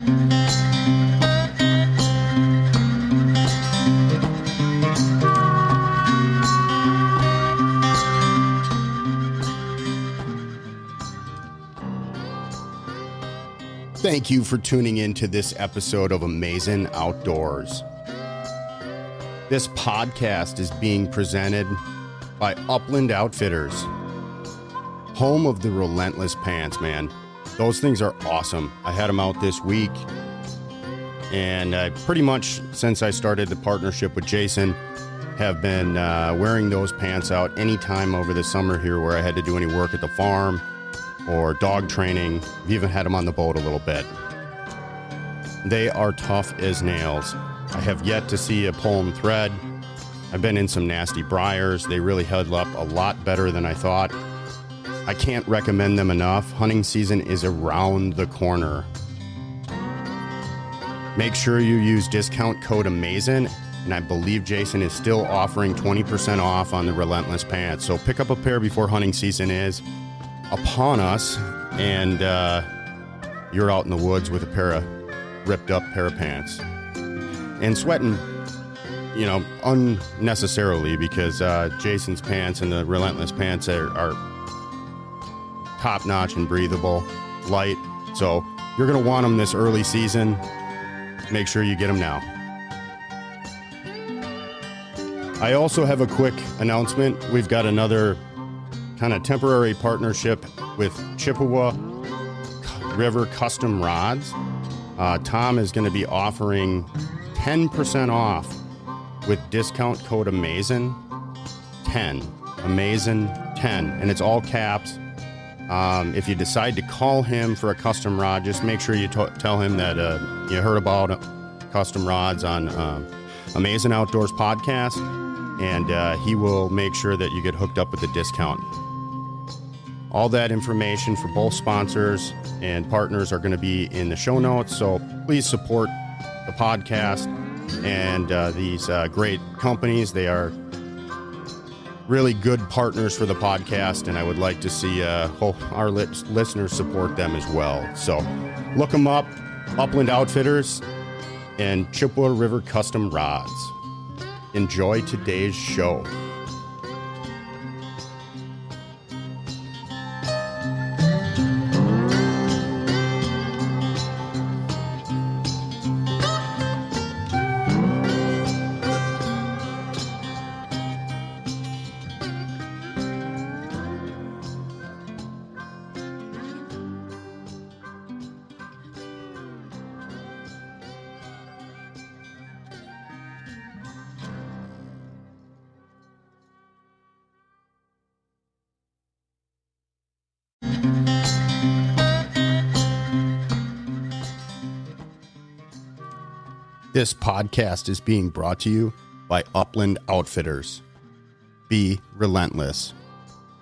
Thank you for tuning in to this episode of Amaazen Outdoors. This podcast is being presented by Uplnd Outfitters, home of the Relentless pants, man. Those things are awesome. I had them out this week, and I pretty much, since I started the partnership with Jason, have been wearing those pants out anytime over the summer here where I had to do any work at the farm or dog training. I've even had them on the boat a little bit. They are tough as nails. I have yet to see a pull 'em thread. I've been in some nasty briars. They really held up a lot better than I thought. I can't recommend them enough. Hunting season is around the corner. Make sure you use discount code Amaazen, and I believe Jason is still offering 20% off on the Relentless pants. So pick up a pair before hunting season is upon us, and you're out in the woods with a pair of ripped up pair of pants and sweating, unnecessarily, because Jason's pants and the Relentless pants are top notch and breathable, light. So you're going to want them this early season. Make sure you get them now. I also have a quick announcement. We've got another kind of temporary partnership with Chippewa River Custom Rods. Tom is going to be offering 10% off with discount code Amaazen 10. Amaazen 10, and it's all caps. If you decide to call him for a custom rod, just make sure you tell him that you heard about custom rods on Amaazen Outdoors podcast, and he will make sure that you get hooked up with a discount. All that information for both sponsors and partners are going to be in the show notes, so please support the podcast and these great companies. They are really good partners for the podcast, and I would like to see our listeners support them as well. So look them up, Uplnd Outfitters and Chippewa River Custom Rods. Enjoy today's show. This podcast is being brought to you by Upland Outfitters. Be relentless.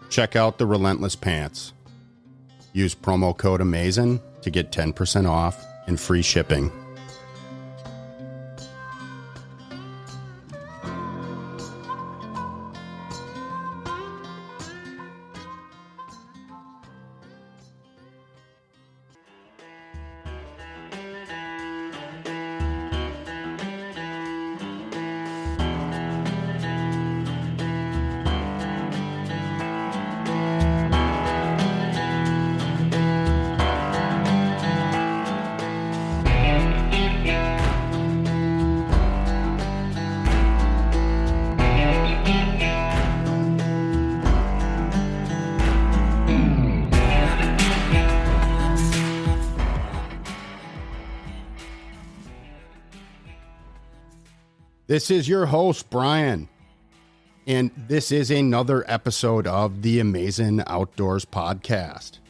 Check out the Relentless pants. Use promo code Amaazen to get 10% off and free shipping. This is your host, Brian, and this is another episode of the Amaazen Outdoors podcast.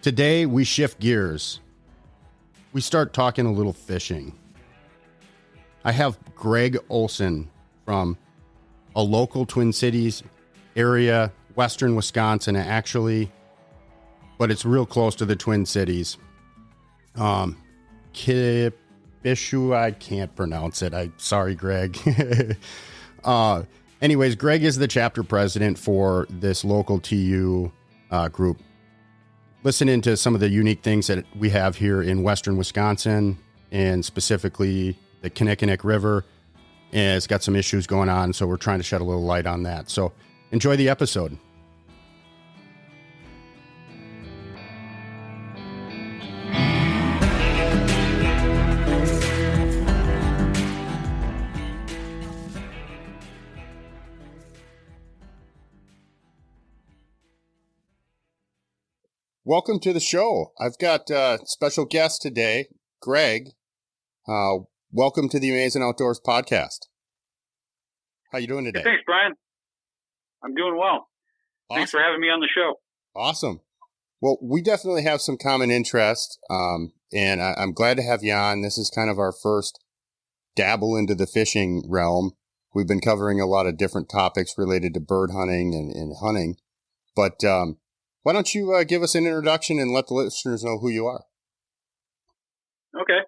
Today, we shift gears. We start talking a little fishing. I have Greg Olson from a local Twin Cities area, western Wisconsin, actually, but it's real close to the Twin Cities. Kiap-TU-Wish, I can't pronounce it. Sorry, Greg. Anyways, Greg is the chapter president for this local TU group. listening to some of the unique things that we have here in western Wisconsin, and specifically the Kinni River. And it's got some issues going on, so we're trying to shed a little light on that. So enjoy the episode. Welcome to the show. I've got a special guest today, Greg. Welcome to the Amaazen Outdoors podcast. How you doing today? Hey, thanks, Brian. I'm doing well. Awesome. Thanks for having me on the show. Awesome. Well, we definitely have some common interest, and I'm glad to have you on. This is kind of our first dabble into the fishing realm. We've been covering a lot of different topics related to bird hunting and hunting, but why don't you give us an introduction and let the listeners know who you are? Okay.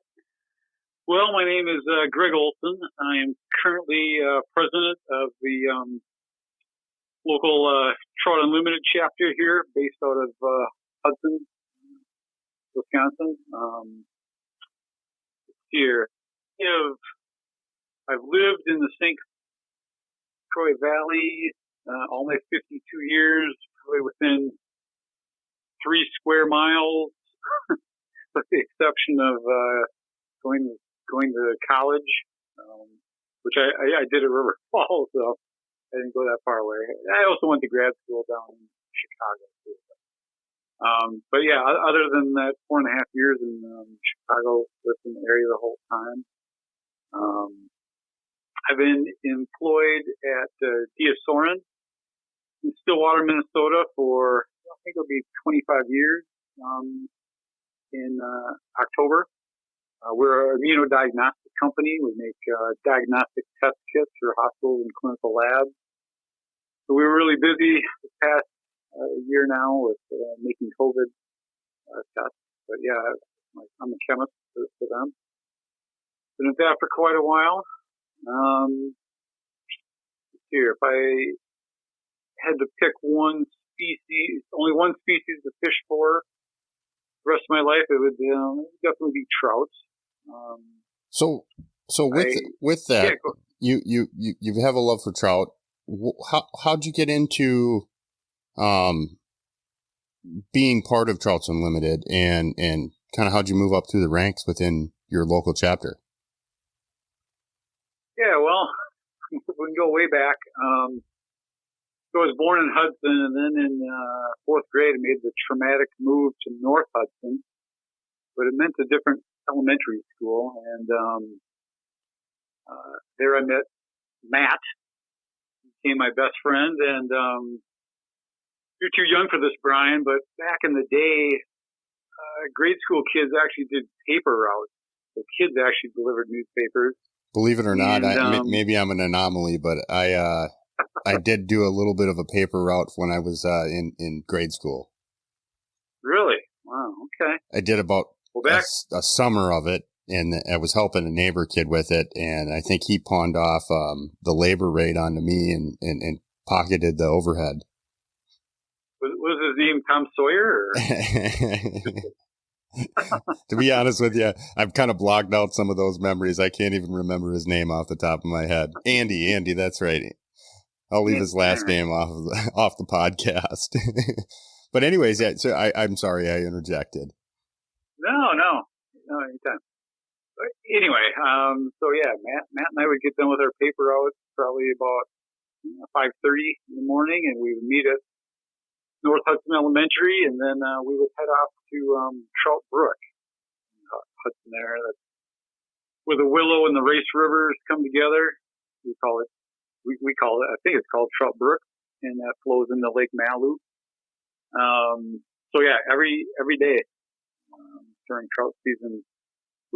Well, my name is Greg Olson. I am currently president of the local Trout Unlimited chapter here, based out of Hudson, Wisconsin. Here, I've lived in the St. Croix Valley all my 52 years, probably within 3 square miles, with the exception of going to college, which I did at River Falls, so I didn't go that far away. I also went to grad school down in Chicago too. But yeah, other than that 4.5 years in Chicago, lived in the area the whole time. I've been employed at D.S. Soren in Stillwater, Minnesota for, I think it'll be 25 years in October. We're an immunodiagnostic company. We make diagnostic test kits for hospitals and clinical labs. So we were really busy this past year now with making COVID tests. But yeah, I'm a chemist for them. Been at that for quite a while. Here, if I had to pick only one species to fish for the rest of my life, it would definitely be trout. So with that, yeah, you have a love for trout. How'd you get into being part of Trouts Unlimited, and kind of how'd you move up through the ranks within your local chapter? Yeah, well, we can go way back. So I was born in Hudson, and then in 4th grade, I made the traumatic move to North Hudson, but it meant a different elementary school. And there I met Matt, who became my best friend. And you're too young for this, Brian, but back in the day, grade school kids actually did paper routes. So kids actually delivered newspapers. Believe it or not, maybe I'm an anomaly, but I did do a little bit of a paper route when I was in grade school. Really? Wow. Okay. I did about a summer of it, and I was helping a neighbor kid with it, and I think he pawned off the labor rate onto me and pocketed the overhead. Was his name Tom Sawyer? Or? To be honest with you, I've kind of blocked out some of those memories. I can't even remember his name off the top of my head. Andy, that's right. I'll leave his last name off the podcast. But anyways, yeah. So I'm sorry I interjected. No, anytime. But anyway, so yeah, Matt and I would get done with our paper out probably about 5:30 in the morning, and we would meet at North Hudson Elementary, and then we would head off to Trout Brook, Hudson there. That's where the Willow and the Race Rivers come together. We call it, I think it's called Trout Brook, and that flows into Lake Malu. So yeah, every day during trout season,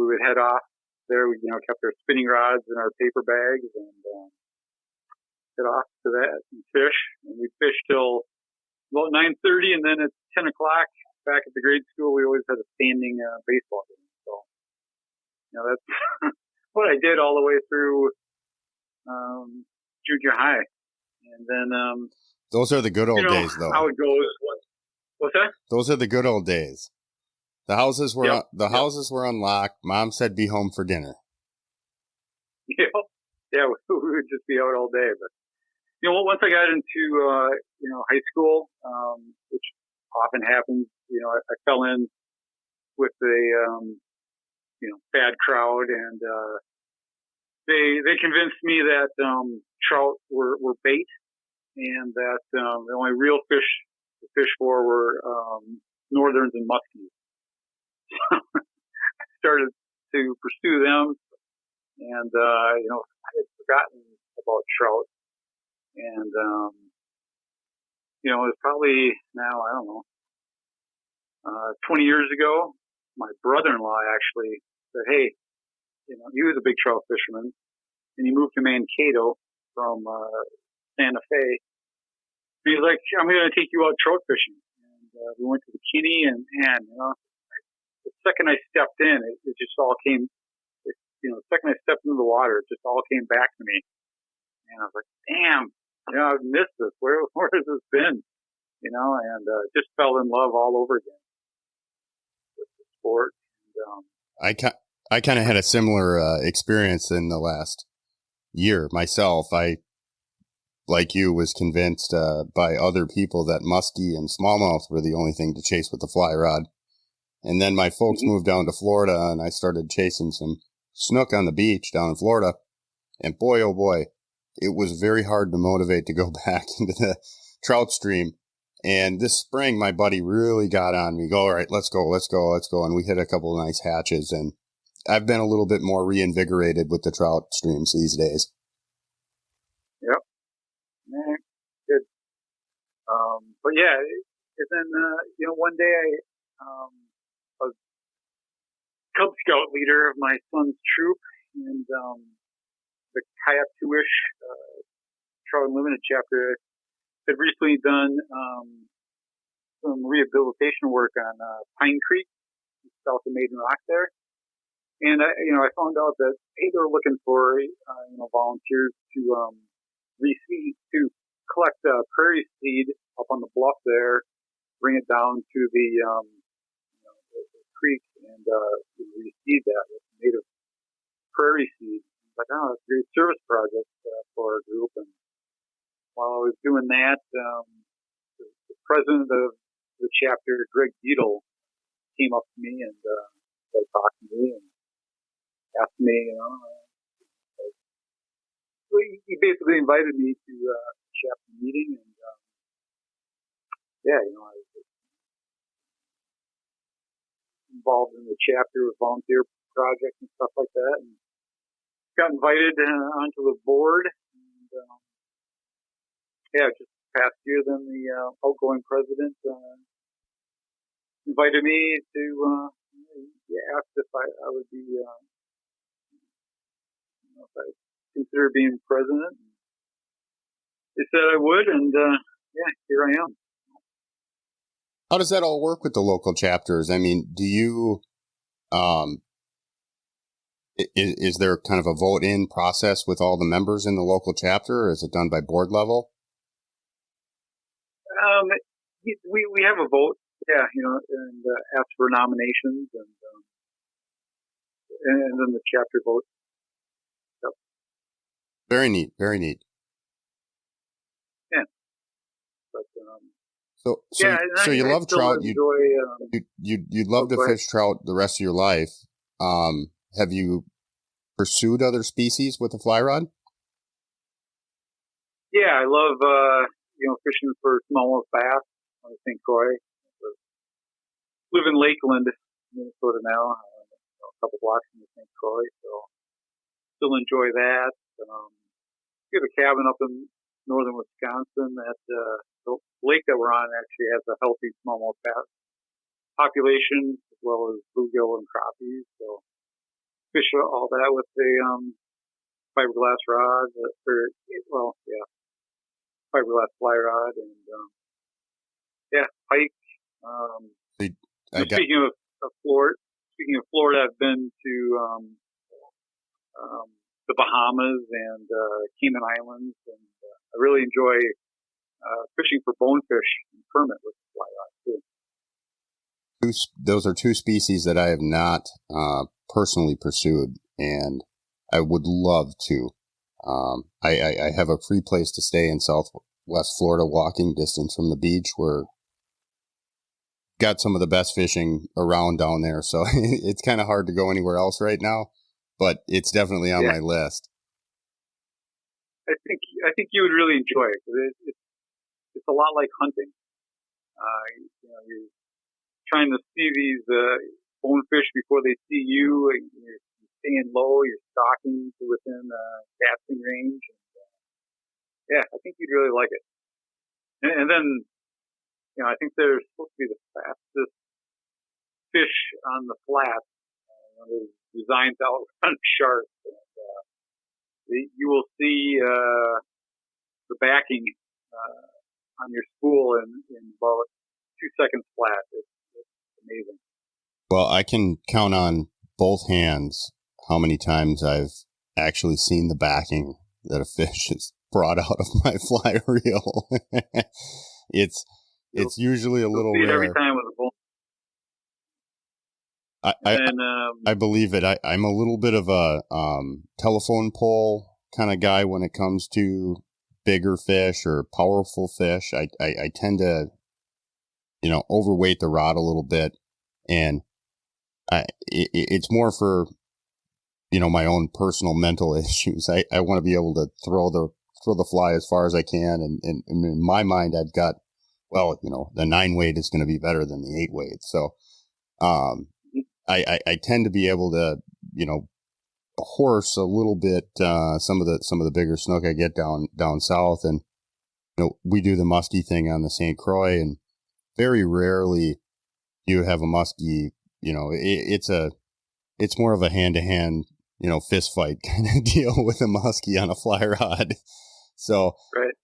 we would head off there. We kept our spinning rods and our paper bags and head off to that and fish. And we'd fish till about 9:30, and then at 10 o'clock back at the grade school, we always had a standing baseball game. So, that's what I did all the way through junior high. And then those are the good old days, though. How it goes. What's that? Those are the good old days. The houses were unlocked. Mom said, "Be home for dinner." Yeah, we would just be out all day. But once I got into high school, which often happens, I fell in with a bad crowd, and they convinced me that trout were bait, and that the only real fish to fish for were northerns and muskies. I started to pursue them, and I had forgotten about trout, and it was probably now, I don't know, 20 years ago. My brother-in-law actually said, "Hey, he was a big trout fisherman, and he moved to Mankato from Santa Fe. He's like, I'm going to take you out trout fishing." And we went to the Kinni, and the second I stepped in, it just all came. The second I stepped into the water, it just all came back to me, and I was like, "Damn, I've missed this. Where has this been?" And just fell in love all over again with the sport. And, I kind of had a similar experience in the last year myself. I, like you, was convinced by other people that muskie and smallmouth were the only thing to chase with the fly rod. And then my folks moved down to Florida, and I started chasing some snook on the beach down in Florida. And boy, oh boy, it was very hard to motivate to go back into the trout stream. And this spring, my buddy really got on me. Go, all right, let's go. And we hit a couple of nice hatches, and I've been a little bit more reinvigorated with the trout streams these days. Yep. Yeah, good. But yeah, and then, one day I was Cub Scout leader of my son's troop, and the Kiap-TU-Wish Trout Unlimited chapter had recently done some rehabilitation work on Pine Creek, south of Maiden Rock there. And I found out that they were looking for volunteers to reseed, to collect prairie seed up on the bluff there, bring it down to the creek, and reseed that with native prairie seed. Like, oh, it's a great service project for our group. And while I was doing that, the president of the chapter, Greg Beadle, came up to me and started talking to me and asked me, he basically invited me to a chapter meeting, and I was involved in the chapter with volunteer projects and stuff like that, and got invited onto the board. And just past year, then the outgoing president invited me to asked if I would be if I consider being president. They said I would, and here I am. How does that all work with the local chapters? I mean, do you, is there kind of a vote-in process with all the members in the local chapter, or is it done by board level? We have a vote, and ask for nominations, and then the chapter votes. Yep. Very neat, very neat. Yeah. But, so you love trout. You'd love to fish trout the rest of your life. Have you pursued other species with a fly rod? Yeah, I love fishing for smallmouth bass on the St. Croix. Live in Lakeland, Minnesota now, a couple blocks from the St. Croix, so still enjoy that. We have a cabin up in northern Wisconsin that the lake that we're on actually has a healthy smallmouth bass population, as well as bluegill and crappies. So fish all that with a fiberglass rod, fiberglass fly rod, and pike. Speaking of Florida, I've been to the Bahamas and Cayman Islands, and I really enjoy fishing for bonefish and permit with the fly rod too. those are two species that I have not personally pursued, and I would love to. I have a free place to stay in Southwest Florida, walking distance from the beach. We're got some of the best fishing around down there, so it's kind of hard to go anywhere else right now, but it's definitely on my list. I think you would really enjoy it, because it's a lot like hunting. You're trying to see these bonefish before they see you, and you're staying low, you're stalking to within casting range. And, I think you'd really like it. And then, I think they're supposed to be the fastest fish on the flat. They're designed to outrun sharks. And, you will see the backing on your spool in about 2 seconds flat. It's amazing. Well, I can count on both hands how many times I've actually seen the backing that a fish is brought out of my fly reel. It's usually a little rare. Every time with a bull. I believe it. I'm a little bit of a telephone pole kind of guy when it comes to bigger fish or powerful fish. I tend to, overweight the rod a little bit, and it's more for, my own personal mental issues. I want to be able to throw the fly as far as I can, and in my mind, I've got, the 9 weight is going to be better than the 8 weight. So, I tend to be able to, horse a little bit, some of the bigger snook I get down south. And, we do the muskie thing on the St. Croix, and very rarely you have a muskie, it's more of a hand to hand, fist fight kind of deal with a muskie on a fly rod. So, right.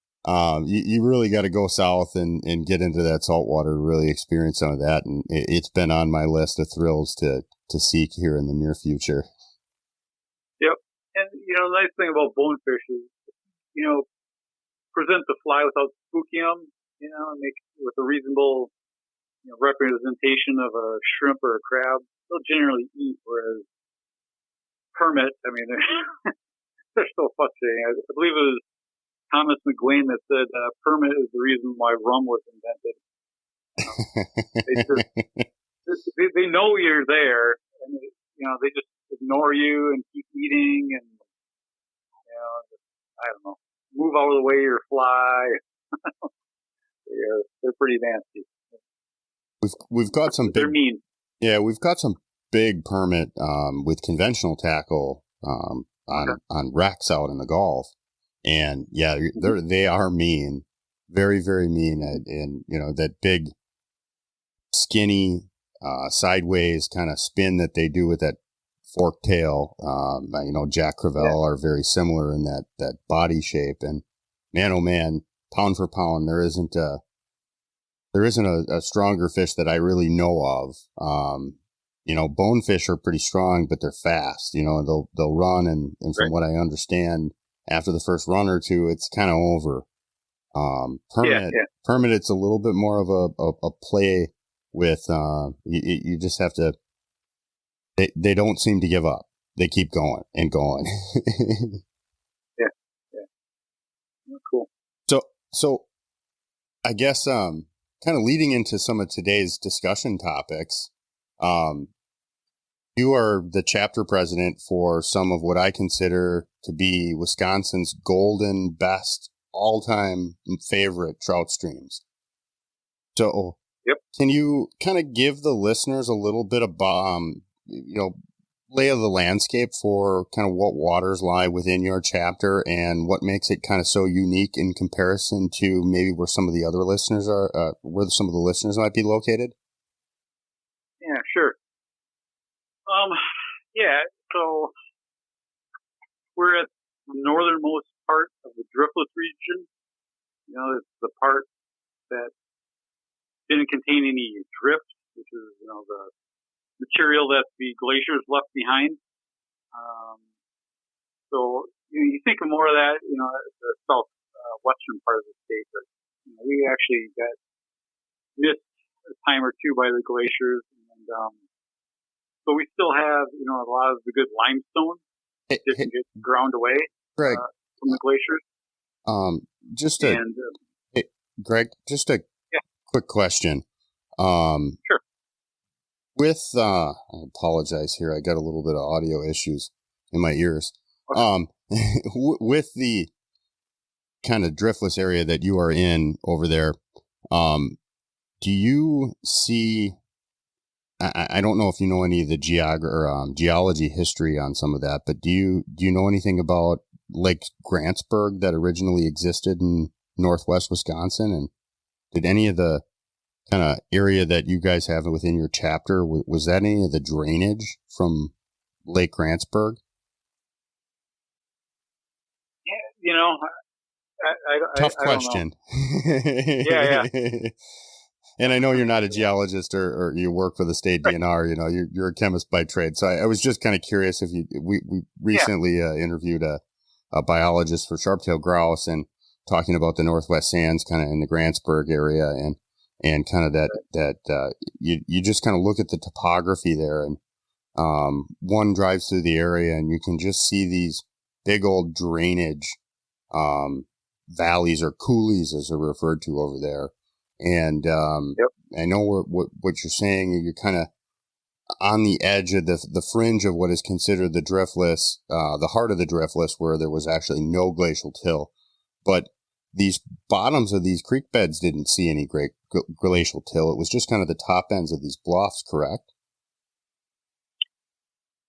You really got to go south and get into that saltwater to really experience some of that. And it's been on my list of thrills to seek here in the near future. Yep. And, the nice thing about bonefish is, present the fly without spooking them, and make with a reasonable, representation of a shrimp or a crab. They'll generally eat, whereas permit, they're so frustrating. I believe it was Thomas McGuane that said permit is the reason why rum was invented. They know you're there, and they just ignore you and keep eating, and I don't know, move out of the way or fly. They're pretty nasty. We've got some big. They're mean. Yeah, we've got some big permit with conventional tackle on wrecks out in the Gulf. And they are mean, very, very mean. And that big skinny, sideways kind of spin that they do with that fork tail. Jack Crevalle are very similar in that body shape. And man, oh man, pound for pound, there isn't a stronger fish that I really know of. Bonefish are pretty strong, but they're fast. They'll run, and from what I understand, after the first run or two, it's kind of over. Permit, it's a little bit more of a play with, you just have to, they don't seem to give up. They keep going and going. Yeah. Cool. So I guess, kind of leading into some of today's discussion topics, you are the chapter president for some of what I consider to be Wisconsin's golden best all-time favorite trout streams. So, Can you kind of give the listeners a little bit of, lay of the landscape for kind of what waters lie within your chapter and what makes it kind of so unique in comparison to maybe where some of the other listeners are, where some of the listeners might be located? Yeah, sure. So we're at the northernmost part of the Driftless region. It's the part that didn't contain any drift, which is, the material that the glaciers left behind. So you think of more of that, the south western part of the state, but we actually got missed time or two by the glaciers, and but we still have a lot of the good limestone that didn't get ground away Greg, from the glaciers. Greg, just a quick question. Sure. With I apologize here, I got a little bit of audio issues in my ears. Okay. With the kind of driftless area that you are in over there, do you see? I don't know if you know any of the geology history on some of that, but do you know anything about Lake Grantsburg that originally existed in northwest Wisconsin? And did any of the kind of area that you guys have within your chapter, was that any of the drainage from Lake Grantsburg? Yeah, tough question. Yeah. And I know you're not a geologist or you work for the state DNR, you're a chemist by trade. So I was just kind of curious if we recently interviewed a biologist for sharp-tailed grouse and talking about the Northwest Sands kind of in the Grantsburg area and kind of that you just kind of look at the topography there and one drives through the area and you can just see these big old drainage valleys or coulees as they're referred to over there. And I know what you're saying. You're kind of on the edge of the fringe of what is considered the driftless, the heart of the driftless, where there was actually no glacial till. But these bottoms of these creek beds didn't see any great glacial till. It was just kind of the top ends of these bluffs, correct?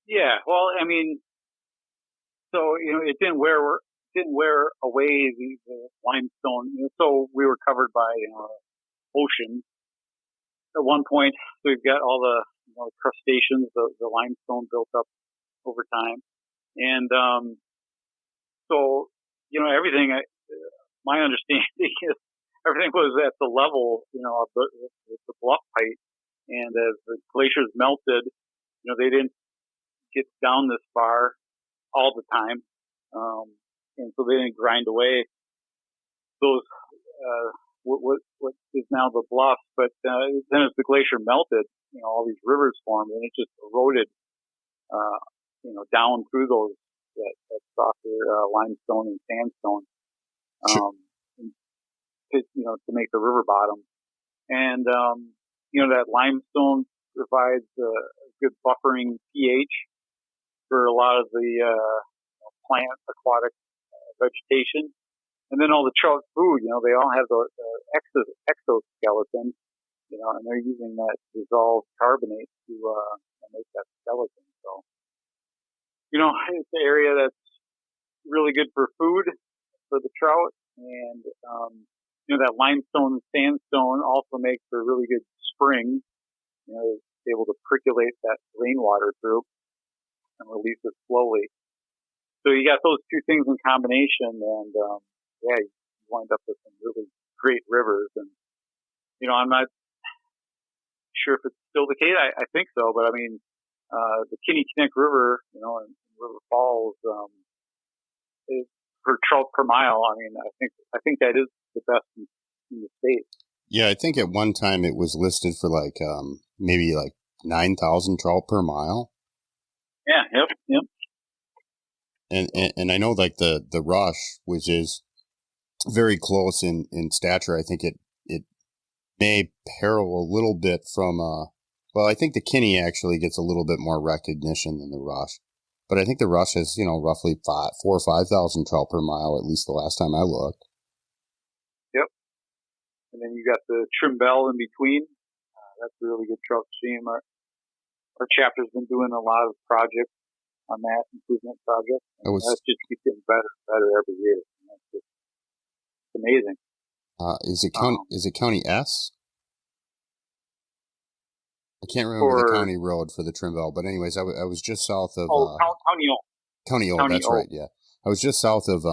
Yeah. Well, I mean, so it didn't wear away the limestone. So we were covered by ocean at one point. So we've got all the crustaceans, the limestone built up over time, and so everything. My understanding is everything was at the level of the bluff height, and as the glaciers melted, they didn't get down this far all the time, and so they didn't grind away those. What is now the bluffs, but then as the glacier melted, all these rivers formed, and it just eroded, down through those that softer limestone and sandstone, to make the river bottom, and that limestone provides a good buffering pH for a lot of the plant aquatic vegetation. And then all the trout food, they all have the exoskeleton, and they're using that dissolved carbonate to make that skeleton. So, it's an area that's really good for food for the trout, and that limestone and sandstone also makes for really good springs. It's able to percolate that rainwater through and release it slowly. So you got those two things in combination, and you wind up with some really great rivers. And, I'm not sure if it's still the case. I think so, but I mean, the Kinni River, in River Falls, is for trout per mile. I mean, I think that is the best in the state. Yeah, I think at one time it was listed for maybe 9,000 trout per mile. Yeah, yep. And I know the Rush, which is very close in stature, I think it may parallel a little bit from I think the Kinni actually gets a little bit more recognition than the Rush, but I think the Rush has roughly 4,000 or 5,000 trout per mile, at least the last time I looked. Yep. And then you got the Trimble in between. That's a really good trout stream. Our chapter's been doing a lot of projects on that, improvement project. That just keeps getting better and better every year. It's amazing. Is it County S? I can't remember the county road for the Trimble, but anyways, I was just south of County O. County O, that's right. Yeah, I was just south of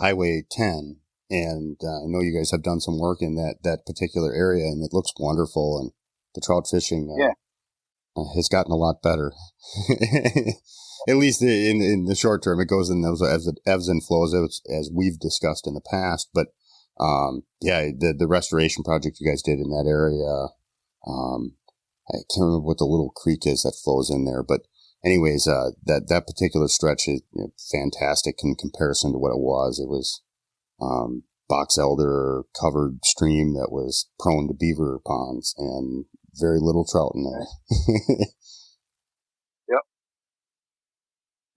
Highway 10, and I know you guys have done some work in that particular area, and it looks wonderful. And the trout fishing has gotten a lot better. At least in the short term, it goes in those ebbs and flows as we've discussed in the past. But The restoration project you guys did in that area. I can't remember what the little creek is that flows in there, but anyways, that particular stretch is fantastic in comparison to what it was. It was, box elder covered stream that was prone to beaver ponds and very little trout in there. Yep.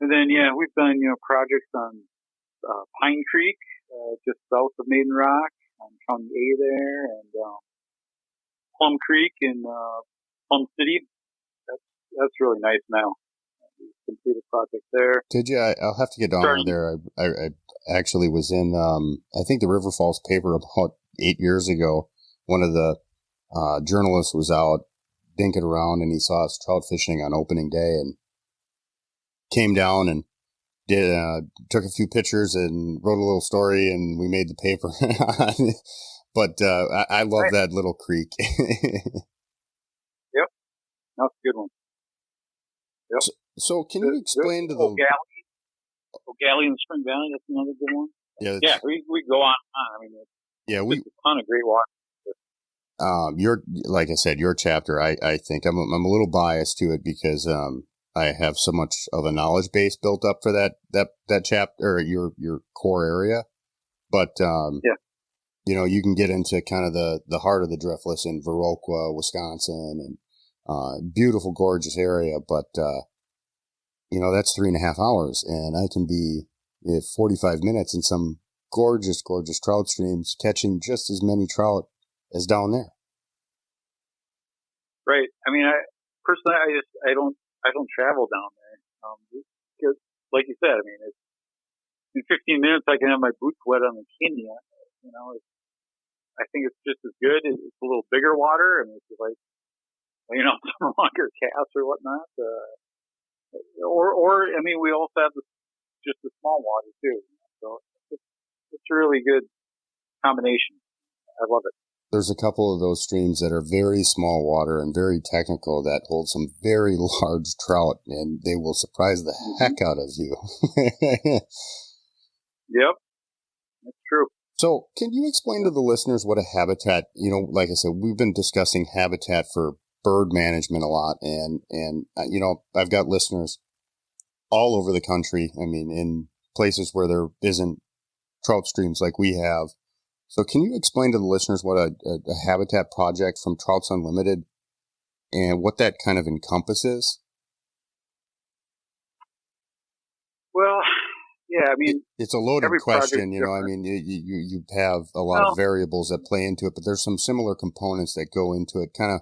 And then, we've done, projects on, Pine Creek, just south of Maiden Rock on County A there, and, Plum Creek in, Plum City. That's really nice now. We completed a project there. Did you? I'll have to get down there. I actually was in, I think the River Falls paper about 8 years ago. One of the journalists was out dinking around and he saw us trout fishing on opening day and came down and took a few pictures and wrote a little story and we made the paper. But I love that little creek. Yep. That's a good one. Yep. So can you explain to the O'Galley in Spring Valley? That's another good one. Yeah, we go on. I mean, a ton of great water. Your, like I said, your chapter. I think I'm a little biased to it because I have so much of a knowledge base built up for that chapter or your core area, but you can get into kind of the heart of the Driftless in Viroqua, Wisconsin, and beautiful, gorgeous area, but. That's 3.5 hours, and I can be 45 minutes in some gorgeous, gorgeous trout streams, catching just as many trout as down there. Right. I mean, personally, I don't travel down there. Because, like you said, I mean, in 15 minutes I can have my boots wet on the Kinni. I think it's just as good. It's a little bigger water, and it's like, some longer casts or whatnot. Or I mean, we also have just the small water too. So it's a really good combination. I love it. There's a couple of those streams that are very small water and very technical that hold some very large trout, and they will surprise the heck out of you. Yep, that's true. So, can you explain to the listeners what a habitat? Like I said, we've been discussing habitat for bird management a lot, and I've got listeners all over the country. I mean, in places where there isn't trout streams like we have. So can you explain to the listeners what a habitat project from Trouts Unlimited and what that kind of encompasses? Well, yeah, I mean, it's a loaded question, I mean, you have a lot of variables that play into it, but there's some similar components that go into it, kind of,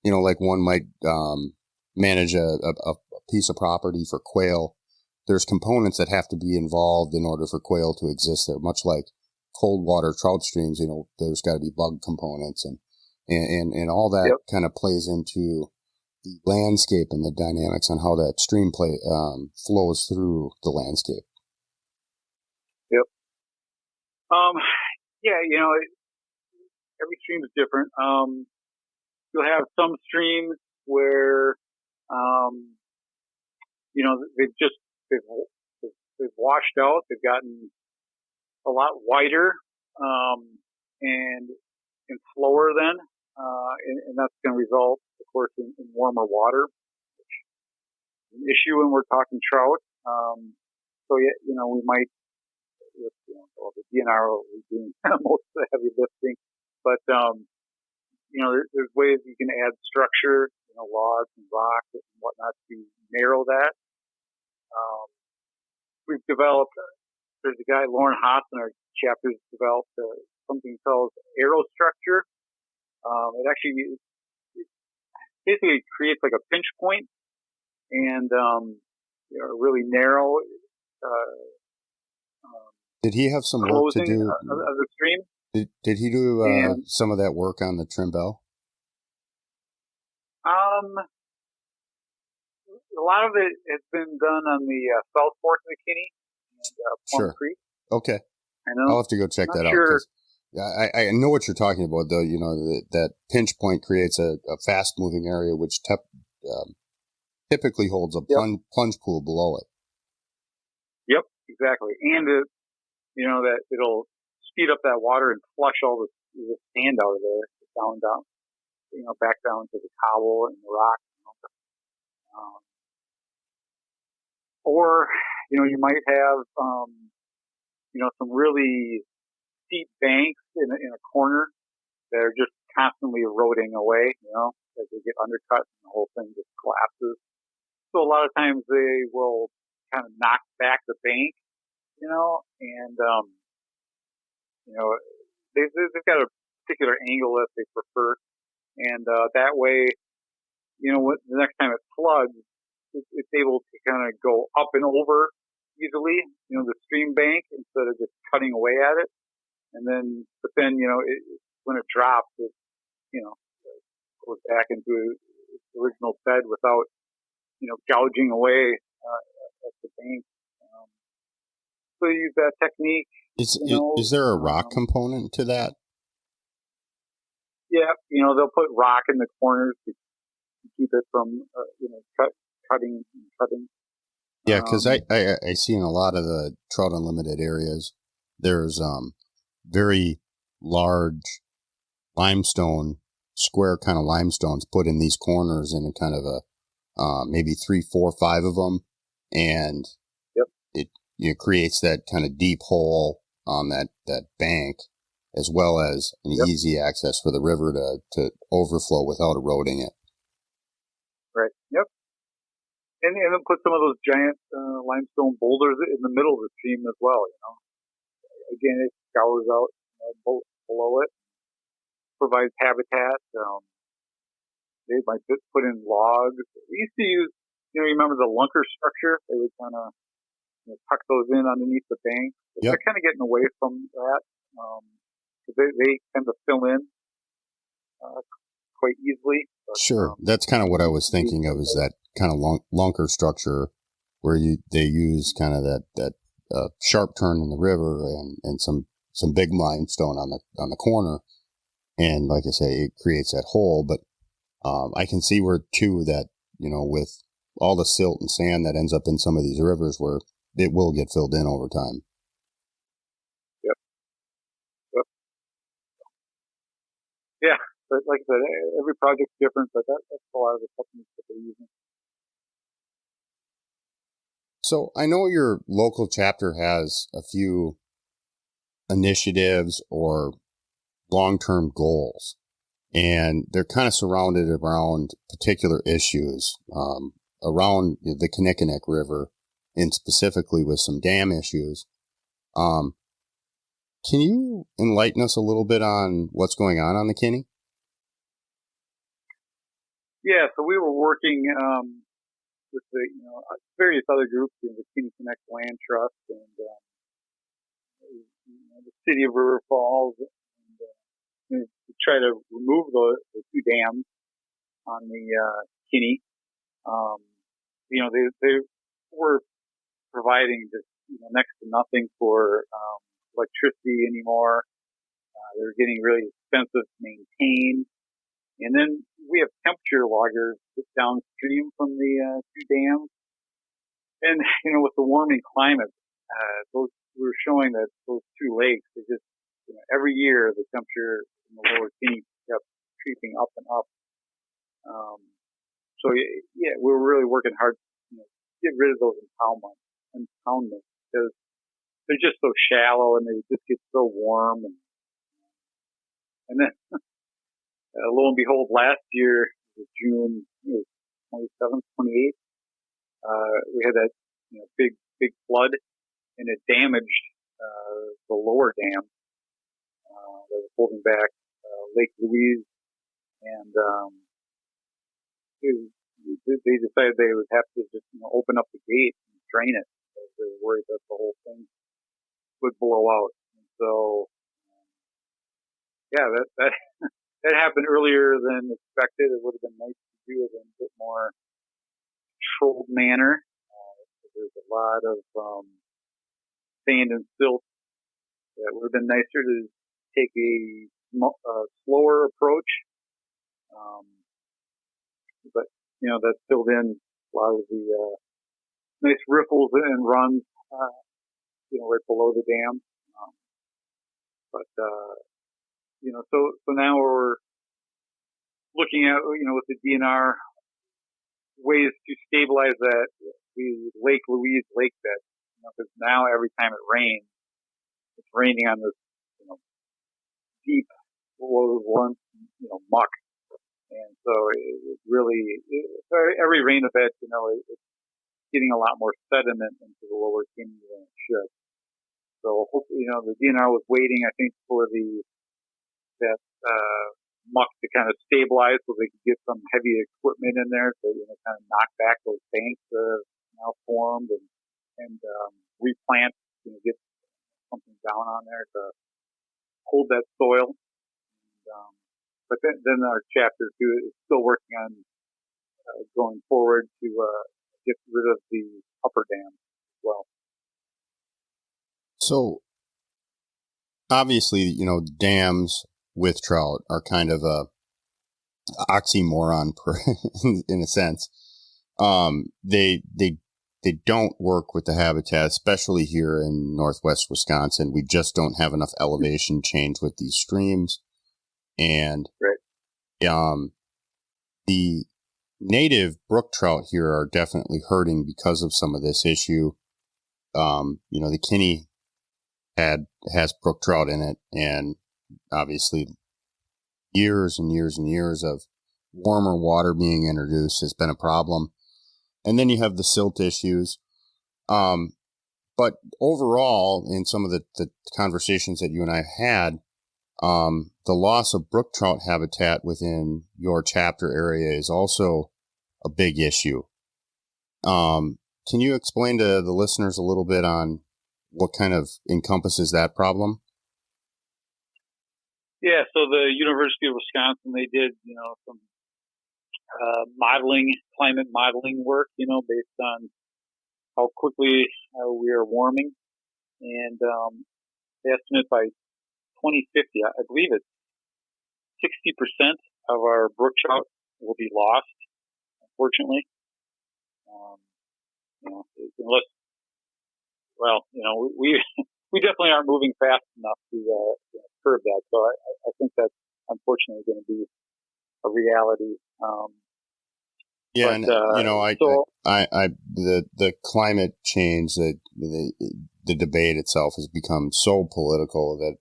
like one might manage a piece of property for quail. There's components that have to be involved in order for quail to exist there, much like cold water trout streams. There's got to be bug components and all that kind of plays into the landscape and the dynamics on how that stream flows through the landscape. Yep. Every stream is different. You'll have some streams where, they've washed out. They've gotten a lot wider, and slower then, and that's going to result, of course, in warmer water, which is an issue when we're talking trout. We might, the DNR will be doing most of the heavy lifting, but, there's ways you can add structure, logs and rocks and whatnot to narrow that. We've developed, there's a guy, Lauren Haas, in our chapters developed something called arrow structure. It actually basically creates like a pinch point and really narrow. Did he have some work to do of the stream? Did he do some of that work on the trim bell? A lot of it has been done on the south fork of the Kinni and Plum Creek. Okay. I'll have to go check that out. I know what you're talking about, though. That pinch point creates a fast-moving area, which typically holds a plunge pool below it. Yep, exactly. And that it'll speed up that water and flush all the sand out of there, down, back down to the cobble and the rock. Or, you might have, some really steep banks in a corner that are just constantly eroding away, as they get undercut and the whole thing just collapses. So a lot of times they will kind of knock back the bank, and, they've got a particular angle that they prefer. And, that way, the next time it floods, it's able to kind of go up and over easily, the stream bank instead of just cutting away at it. And then, when it drops, it, goes back into its original bed without, gouging away at the bank. So you use that technique. Is there a rock component to that? Yeah, they'll put rock in the corners to keep it from, cutting. Yeah, because I see in a lot of the Trout Unlimited areas, there's very large limestone, square kind of limestones put in these corners in a kind of a maybe 3, 4, 5 of them, and it creates that kind of deep hole on that bank, as well as an easy access for the river to overflow without eroding it. Right. Yep. And then put some of those giant limestone boulders in the middle of the stream as well. Again, it scours out below it, provides habitat. They might put in logs. We used to use, you remember the lunker structure? They would kind of tuck those in underneath the bank. Yep. They're kind of getting away from that. They tend to fill in quite easily. But, sure. That's kind of what I was thinking of, is that kind of lunker structure where they use kind of that sharp turn in the river and some big limestone on the corner. And like I say, it creates that hole. But I can see where too that, with all the silt and sand that ends up in some of these rivers, where it will get filled in over time. Yep. Yeah. But like I said, every project's different, but that's a lot of the techniques that they're using. So I know your local chapter has a few initiatives or long-term goals, and they're kind of surrounded around particular issues around the Kinni River, and specifically with some dam issues. Can you enlighten us a little bit on what's going on the Kinni? Yeah, so we were working with the various other groups, the Kinni Connect Land Trust and the City of River Falls, and to try to remove the 2 dams on the Kinni. They were providing just next to nothing for electricity anymore. They were getting really expensive to maintain. And then we have temperature loggers downstream from the 2 dams. And, with the warming climate, we were showing that those 2 lakes, they just, every year the temperature in the lower Kinni kept creeping up and up. So, yeah, we were really working hard to get rid of those impoundments, because they're just so shallow and they just get so warm. And then, lo and behold, last year, June 27th, 28th, we had that big flood, and it damaged the lower dam that was holding back Lake Louise, and they decided they would have to just open up the gate and drain it, because they were worried that the whole thing would blow out. And so, yeah, that happened earlier than expected. It would have been nice to do it in a bit more controlled manner. There's a lot of sand and silt. It would have been nicer to take a slower approach. But, that filled in a lot of the nice riffles and runs, right below the dam. But so now we're looking at with the DNR ways to stabilize the Lake Louise lake bed. Because now every time it rains, it's raining on this deep, once muck, and so it really every rain event, it's getting a lot more sediment into the lower Kinni than it should. So hopefully, the DNR was waiting, I think, for that muck to kind of stabilize so they could get some heavy equipment in there to kind of knock back those banks that are now formed and replant, get something down on there to hold that soil. But then our chapter 2 is still working on going forward to get rid of the upper dam as well. So obviously, dams with trout are kind of a oxymoron in a sense. They don't work with the habitat, especially here in northwest Wisconsin. We just don't have enough elevation change with these streams. And the native brook trout here are definitely hurting because of some of this issue. The Kinni has brook trout in it, and obviously years and years and years of warmer water being introduced has been a problem. And then you have the silt issues. But overall, in some of the conversations that you and I had, the loss of brook trout habitat within your chapter area is also a big issue. Can you explain to the listeners a little bit on what kind of encompasses that problem? Yeah, so the University of Wisconsin, they did, some climate modeling work, based on how quickly we are warming. And they estimate by 2050, I believe it's 60% of our brook trout will be lost, unfortunately. Unless, we definitely aren't moving fast enough to curb that. So I think that's unfortunately going to be a reality. The climate change, the debate itself has become so political that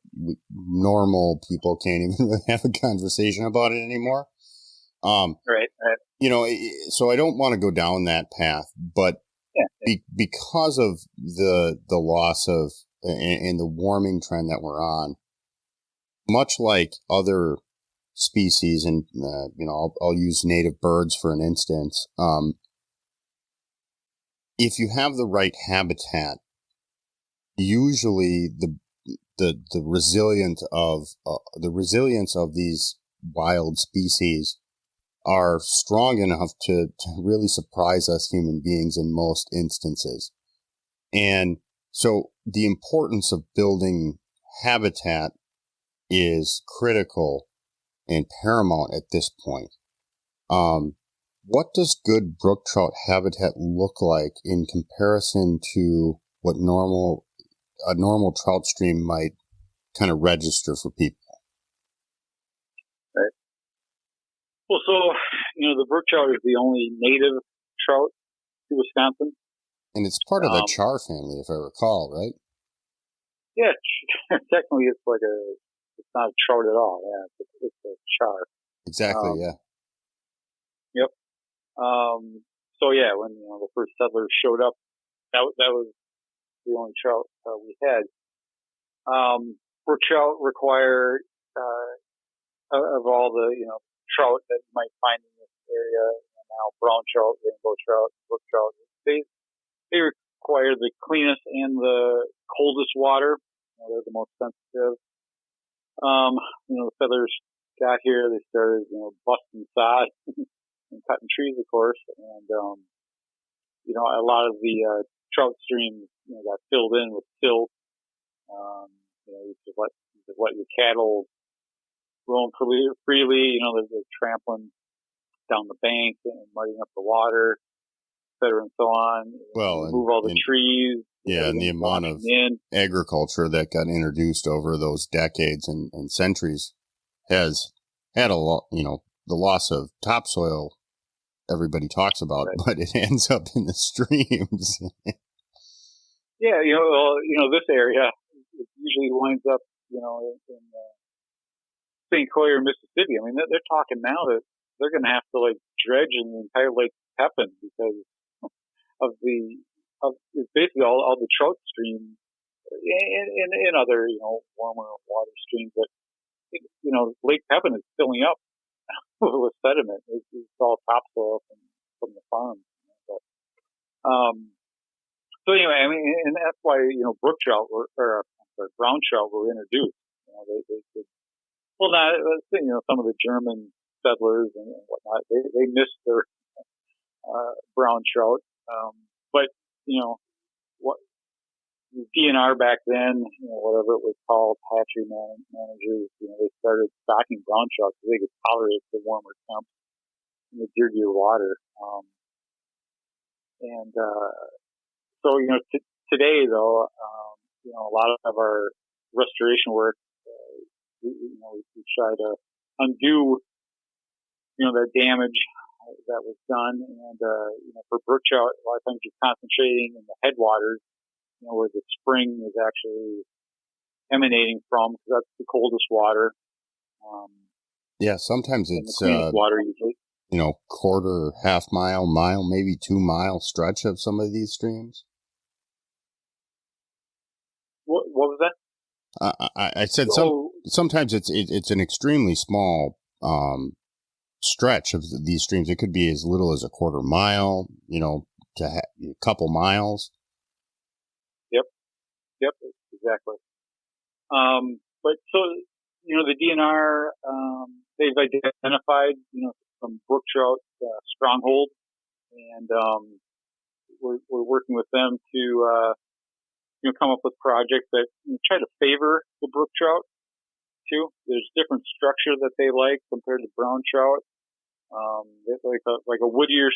normal people can't even really have a conversation about it anymore. Right. So I don't want to go down that path, but because of the loss of and the warming trend that we're on, much like other species, and I'll use native birds for an instance. If you have the right habitat, usually the resilience of these wild species are strong enough to really surprise us human beings in most instances. And so the importance of building habitat is critical and paramount at this point. What does good brook trout habitat look like in comparison to what a normal trout stream might kind of register for people? Right. Well, so, the brook trout is the only native trout to Wisconsin. And it's part of the char family, if I recall, right? Yeah, technically it's not a trout at all. Yeah, it's a char. Exactly, yeah. Yep. When the first settlers showed up, that was the only trout we had. Brook trout require of all the trout that you might find in this area now, brown trout, rainbow trout, brook trout. They require the cleanest and the coldest water. They're the most sensitive. The settlers got here, they started busting sod and cutting trees, of course, and a lot of the trout streams got filled in with silt. You just let your cattle roam freely. They're trampling down the bank and muddying up the water. cetera, and so on. Well, remove all the trees. Yeah, and the amount of agriculture that got introduced over those decades and centuries has had a lot, the loss of topsoil everybody talks about, right. But it ends up in the streams. Yeah, this area it usually winds up, in St. Croix or Mississippi. I mean, they're talking now that they're going to have to dredge in the entire Lake Pepin because of it's basically all the trout streams and other, warmer water streams. But, Lake Pepin is filling up with sediment. It's all topsoil from the farm. But, so anyway, I mean, and that's why, brook trout brown trout were introduced. Some of the German settlers and whatnot, they missed their, brown trout. But, what the DNR back then, whatever it was called, hatchery managers, they started stocking brown trout because they could tolerate the warmer temps and the dirtier water. Today though, a lot of our restoration work, we try to undo, the damage that was done. And, for brook trout, a lot of times you're concentrating in the headwaters, where the spring is actually emanating from, because that's the coldest water. Yeah, sometimes it's water usually. Quarter, half mile, maybe 2 mile stretch of some of these streams. What was that? I said sometimes it's an extremely small stretch of these streams. It could be as little as a quarter mile, to a couple miles. Yep, exactly. But so, the DNR, they've identified, some brook trout stronghold, and we're working with them to, come up with projects that try to favor the brook trout too. There's different structure that they like compared to brown trout. It's like a woodier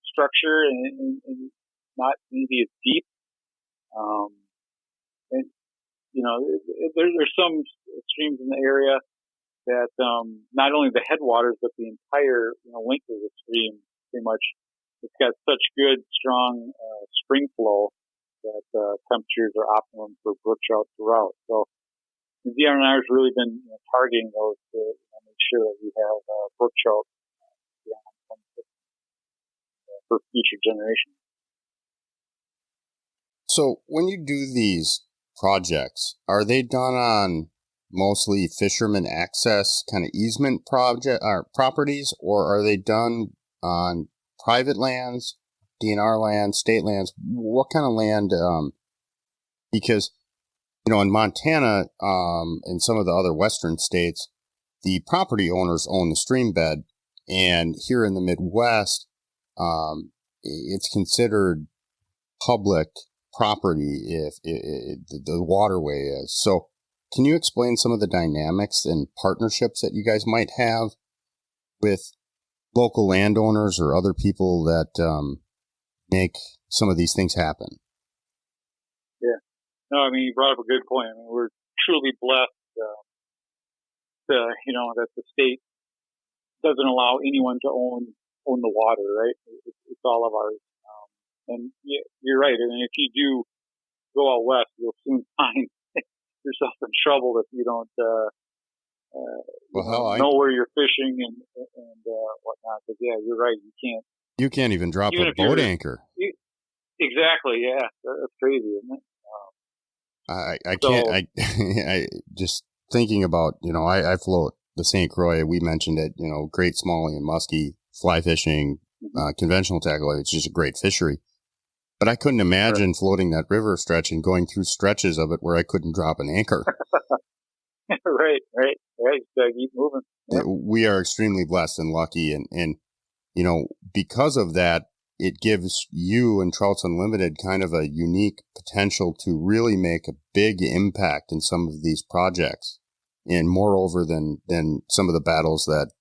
structure and not maybe as deep. There's some streams in the area that not only the headwaters but the entire length of the stream pretty much it's got such good strong spring flow that temperatures are optimum for brook trout throughout. So the DNR has really been targeting those to make sure that we have brook trout for future generations. So when you do these projects, are they done on mostly fisherman access kind of easement properties, or are they done on private lands, DNR lands, state lands? What kind of land? Because in Montana, and some of the other western states, the property owners own the stream bed, and here in the Midwest, it's considered public property if the waterway is. So can you explain some of the dynamics and partnerships that you guys might have with local landowners or other people that make some of these things happen? Yeah. No, I mean, you brought up a good point. I mean, we're truly blessed that the state doesn't allow anyone to own the water, right? It's all of ours. And you're right. I mean, if you do go out west, you'll soon find yourself in trouble if you don't know where you're fishing and whatnot. But yeah, you're right. You can't even drop a boat anchor. Exactly. Yeah, that's crazy, isn't it? I can't. I just thinking about I float the St. Croix. We mentioned it. Great smallie and muskie, fly fishing, conventional tackle. It's just a great fishery. But I couldn't imagine floating that river stretch and going through stretches of it where I couldn't drop an anchor. Right. So keep moving. Yep. We are extremely blessed and lucky. And because of that, it gives you and Trouts Unlimited kind of a unique potential to really make a big impact in some of these projects. And moreover than some of the battles that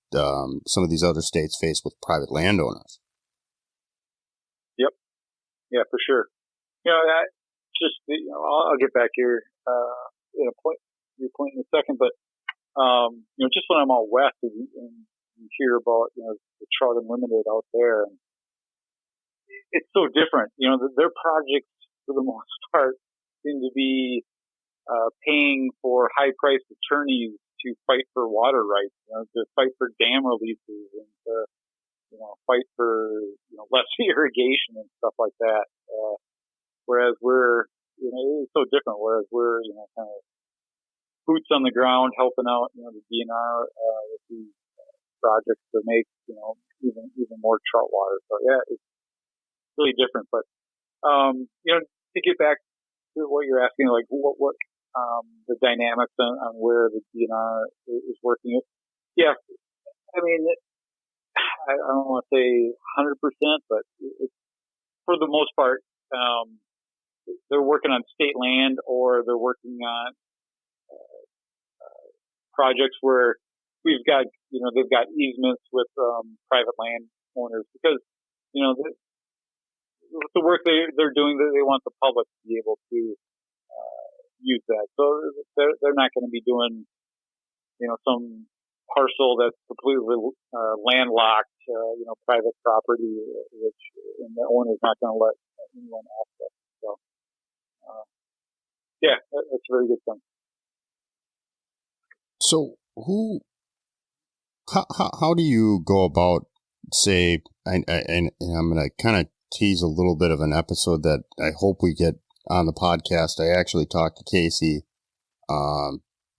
some of these other states face with private landowners. Yeah, for sure. That just, I'll get back here, your point in a second, but, just when I'm out west and you hear about, the Trout Unlimited out there, and it's so different. Their projects, for the most part, seem to be paying for high-priced attorneys to fight for water rights, to fight for dam releases, and to fight for less irrigation and stuff like that. Whereas we're it's so different. Whereas we're kind of boots on the ground helping out the DNR with these projects to make even more trout water. So yeah, it's really different. But to get back to what you're asking, like what the dynamics on where the DNR is working. Yeah, I mean, I don't want to say 100%, but it's, for the most part, they're working on state land, or they're working on projects where we've got, they've got easements with private land owners, because the work they're doing, they want the public to be able to use that. So they're not going to be doing, some parcel that's completely landlocked, private property, which and the owner's not going to let anyone access. So, yeah, that's a very good thing. So how do you go about, say, and I'm going to kind of tease a little bit of an episode that I hope we get on the podcast. I actually talked to Casey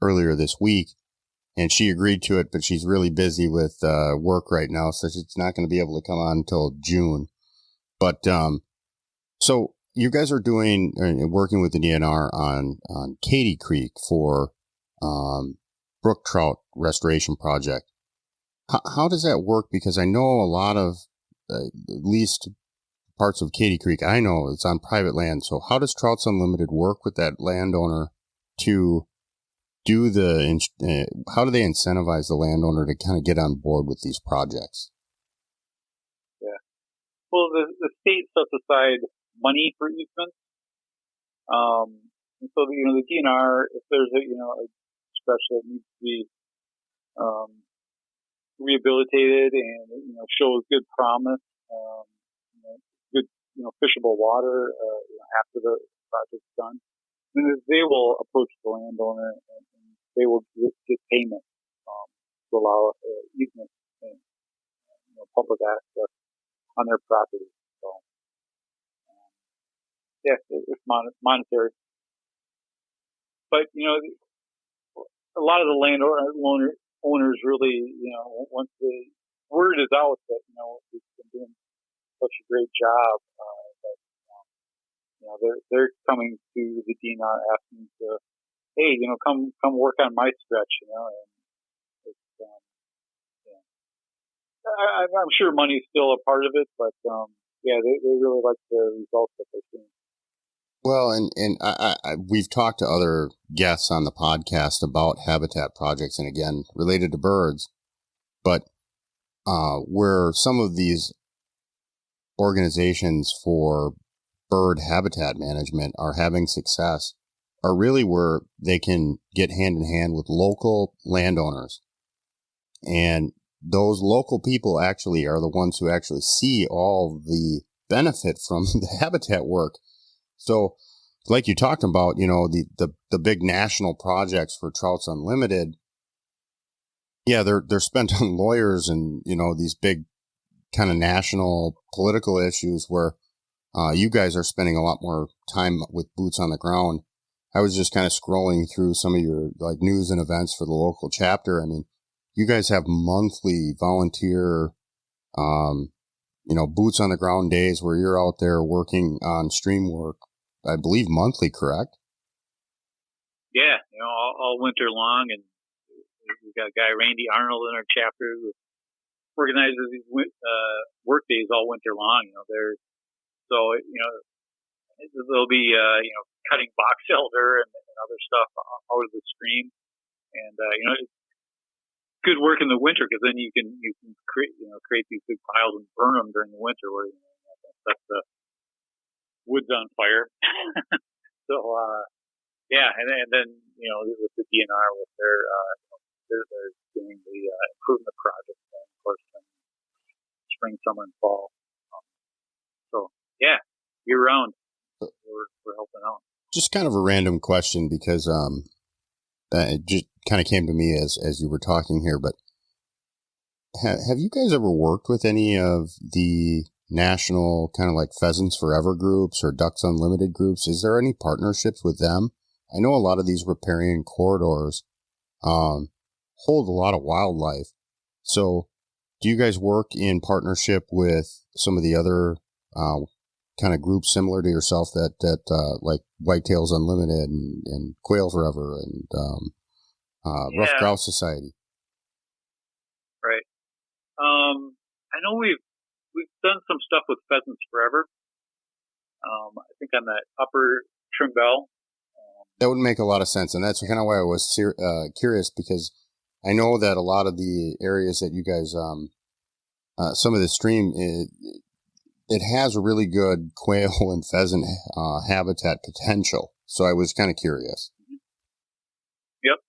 earlier this week, and she agreed to it, but she's really busy with work right now, so she's not going to be able to come on until June. But so you guys are working with the DNR on Katy Creek for brook trout restoration project. How does that work? Because I know a lot of, at least parts of Katy Creek, I know it's on private land. So how does Trouts Unlimited work with that landowner to do how do they incentivize the landowner to kind of get on board with these projects? Yeah. Well, the state sets aside money for easements. And so, the DNR, if there's a stretch that needs to be rehabilitated and shows good promise, good fishable water after the project's done, then they will approach the landowner and they will get payment to allow easement and public access on their property. So yeah, it's monetary. But a lot of the owners really, once the word is out that we've been doing such a great job, that they're coming to the DNR asking to, hey, come work on my stretch, and it's, I'm sure money's still a part of it, but yeah, they really like the results that they're seeing. Well, and we've talked to other guests on the podcast about habitat projects, and again, related to birds, but where some of these organizations for bird habitat management are having success are really where they can get hand in hand with local landowners. And those local people actually are the ones who actually see all the benefit from the habitat work. So, like you talked about, the big national projects for Trouts Unlimited, yeah, they're spent on lawyers and, these big kind of national political issues where you guys are spending a lot more time with boots on the ground. I was just kind of scrolling through some of your news and events for the local chapter. I mean, you guys have monthly volunteer, boots on the ground days where you're out there working on stream work, I believe monthly, correct? Yeah, all winter long, and we've got a guy, Randy Arnold, in our chapter who organizes these work days all winter long. There'll be cutting box elder and other stuff out of the stream, and it's good work in the winter because then you can create these big piles and burn them during the winter where that's woods on fire. So, yeah, and then, with the DNR, with they're doing the improvement project, and of course, in spring, summer, and fall. So, yeah, year round, we're helping out. Just kind of a random question because it just kind of came to me as you were talking here, but have you guys ever worked with any of the national kind of like Pheasants Forever groups or Ducks Unlimited groups? Is there any partnerships with them? I know a lot of these riparian corridors hold a lot of wildlife. So do you guys work in partnership with some of the other kind of groups similar to yourself that like Whitetails Unlimited and Quail Forever and Rough Grouse Society? Right. I know we've done some stuff with Pheasants Forever. I think on that upper trim bell. That would make a lot of sense, and that's kind of why I was curious, because I know that a lot of the areas that you guys, some of the stream, it has a really good quail and pheasant habitat potential. So I was kind of curious. Yep.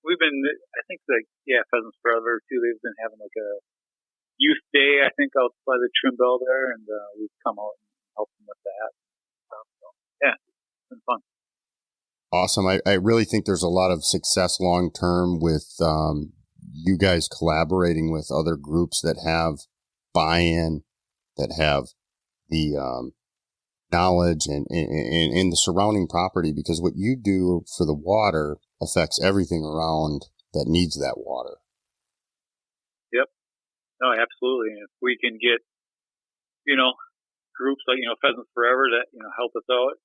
We've been, I think, Pheasants Forever too. They've been having like a youth day, I think, out by the trim bell there, and we've come out and helped them with that. So, yeah, it's been fun. Awesome. I really think there's a lot of success long term with you guys collaborating with other groups that have buy-in, that have the knowledge and the surrounding property, because what you do for the water affects everything around that needs that water. Yep. No, absolutely. And if we can get, groups like, Pheasants Forever that, help us out,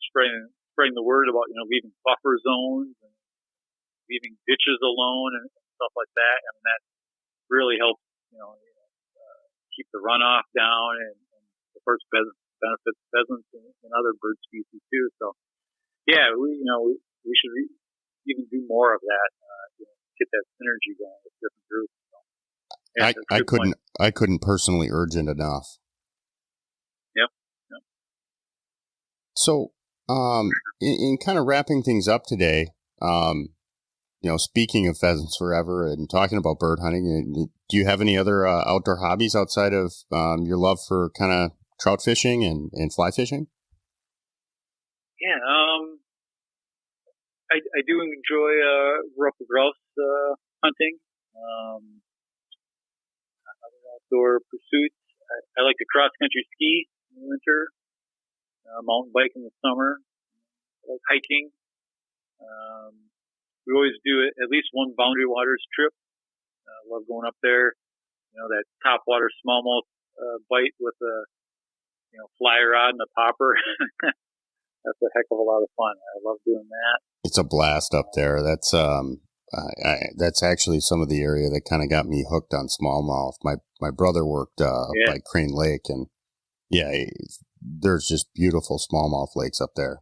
spreading the word about, leaving buffer zones and leaving ditches alone and stuff like that. I mean, that really helps, keep the runoff down, and the first benefits pheasants and other bird species too. So, yeah, we should even do more of that, get that synergy going with different groups. So, yeah, I couldn't personally urge it enough. Yep. So, in kind of wrapping things up today, speaking of Pheasants Forever and talking about bird hunting, do you have any other outdoor hobbies outside of your love for kind of trout fishing and fly fishing? Yeah, I do enjoy rough grouse hunting. Other outdoor pursuits, I like to cross country ski in the winter. Mountain bike in the summer, like hiking. We always do at least one Boundary Waters trip. Love going up there. That topwater smallmouth bite with a fly rod and a popper. That's a heck of a lot of fun. I love doing that. It's a blast up there. That's that's actually some of the area that kind of got me hooked on smallmouth. My brother worked by Crane Lake, and there's just beautiful smallmouth lakes up there.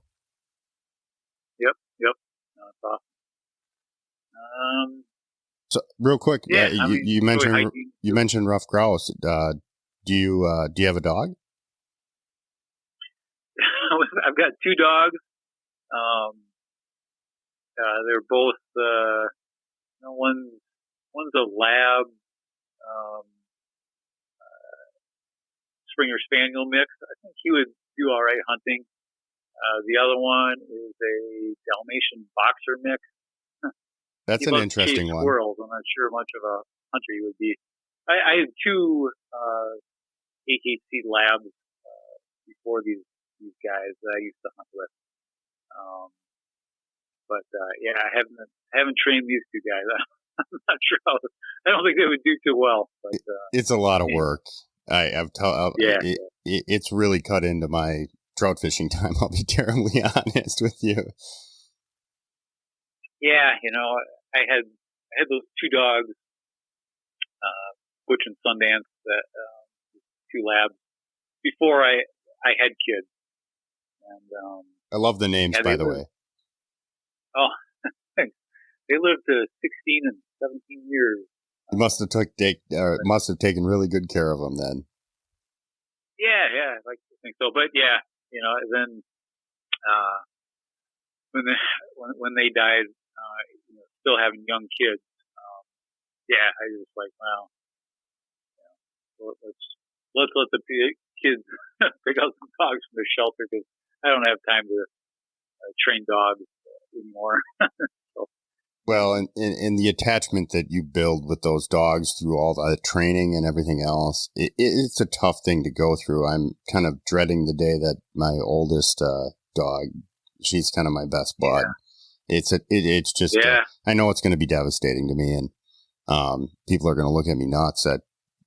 Yep. That's awesome. So real quick, you mentioned rough grouse. Do you have a dog? I've got two dogs. They're both one's a lab Springer Spaniel mix. I think he would do all right hunting. The other one is a Dalmatian boxer mix. That's an interesting one. Squirrels. I'm not sure much of a hunter he would be. I had two AKC labs before these guys that I used to hunt with. I haven't trained these two guys. I'm not sure I don't think they would do too well. But it's a lot of work. It's really cut into my trout fishing time. I'll be terribly honest with you. Yeah, I had those two dogs, Butch and Sundance, that two labs before I had kids. And I love the names, by the way. Oh, thanks. They lived to 16 and 17 years. You must have taken really good care of them then. Yeah. Like think so. But yeah, then when they died, still having young kids, yeah, I was like, wow, let's let the kids pick out some dogs from the shelter because I don't have time to train dogs anymore. So, Well, and the attachment that you build with those dogs through all the training and everything else, it's a tough thing to go through. I'm kind of dreading the day that my oldest dog, she's kind of my best bud. Yeah. It's just, I know it's going to be devastating to me, and people are going to look at me nuts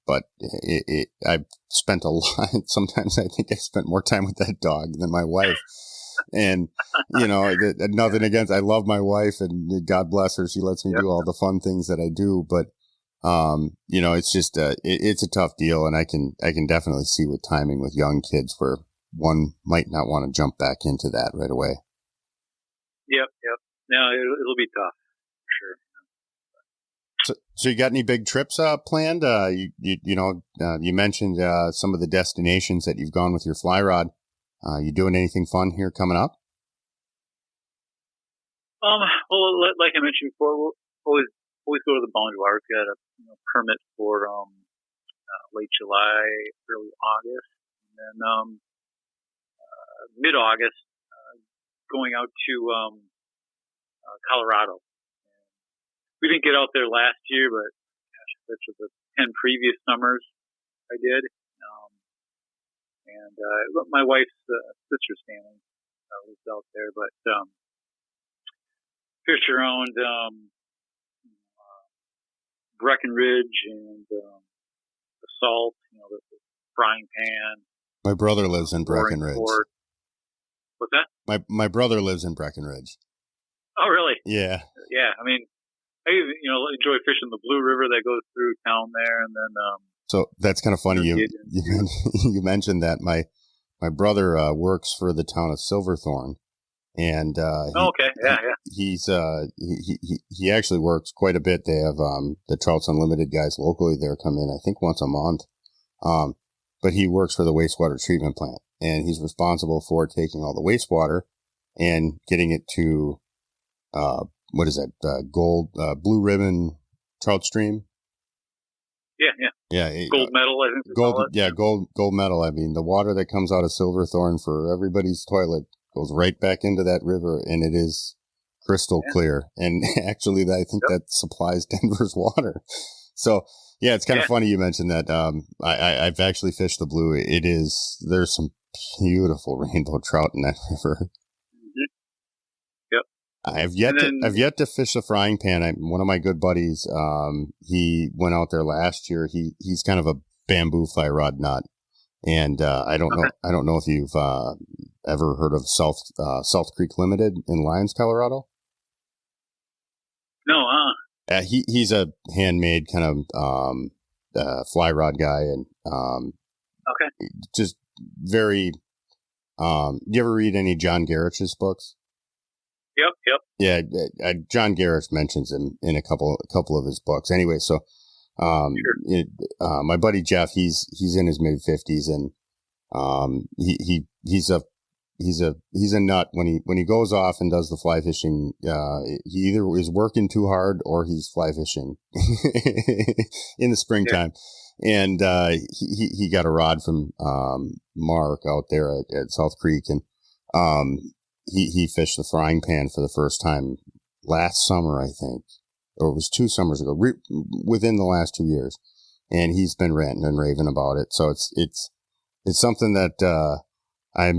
but I've spent a lot. Sometimes I think I spent more time with that dog than my wife. And, nothing against, I love my wife and God bless her. She lets me do all the fun things that I do. But, it's just, it's a tough deal. And I can definitely see with timing with young kids where one might not want to jump back into that right away. Yep. No, it'll be tough for sure. So you got any big trips planned? You mentioned some of the destinations that you've gone with your fly rod. You doing anything fun here coming up? Well, like I mentioned before, we'll always go to the boundary waters. We got a permit for late July, early August, and then mid-August going out to Colorado. We didn't get out there last year, but gosh, that's the 10 previous summers I did. And my wife's sister's family lives out there, but fished around Breckenridge and the Salt, the Frying Pan. My brother lives in Breckenridge. What's that? My brother lives in Breckenridge. Oh, really? Yeah. Yeah, I mean, I enjoy fishing the Blue River that goes through town there, and then. So that's kind of funny. You mentioned that my brother works for the town of Silverthorne, and he actually works quite a bit. They have the Trout Unlimited guys locally there come in, I think once a month. But he works for the wastewater treatment plant, and he's responsible for taking all the wastewater and getting it to what is that? Blue Ribbon Trout Stream. Yeah. Gold medal, I think. Gold medal. I mean, the water that comes out of Silverthorne for everybody's toilet goes right back into that river, and it is crystal clear. And actually, I think that supplies Denver's water. So, yeah, it's kind of funny you mentioned that. I've actually fished the Blue. There's some beautiful rainbow trout in that river. I've yet to fish the Frying Pan. One of my good buddies, he went out there last year. He's kind of a bamboo fly rod nut, and I don't know if you've ever heard of South Creek Limited in Lyons, Colorado. No, he's a handmade kind of fly rod guy, and just very. Do you ever read any John Garish's books? Yep. Yeah, John Garish mentions him in a couple of his books. Anyway, so my buddy Jeff, he's in his mid-50s, and he's a nut when he goes off and does the fly fishing. He either is working too hard or he's fly fishing in the springtime. Yeah. And he got a rod from Mark out there at South Creek, and he fished the Frying Pan for the first time last summer, I think, or it was 2 summers ago, within the last 2 years, and he's been ranting and raving about it. So it's something that I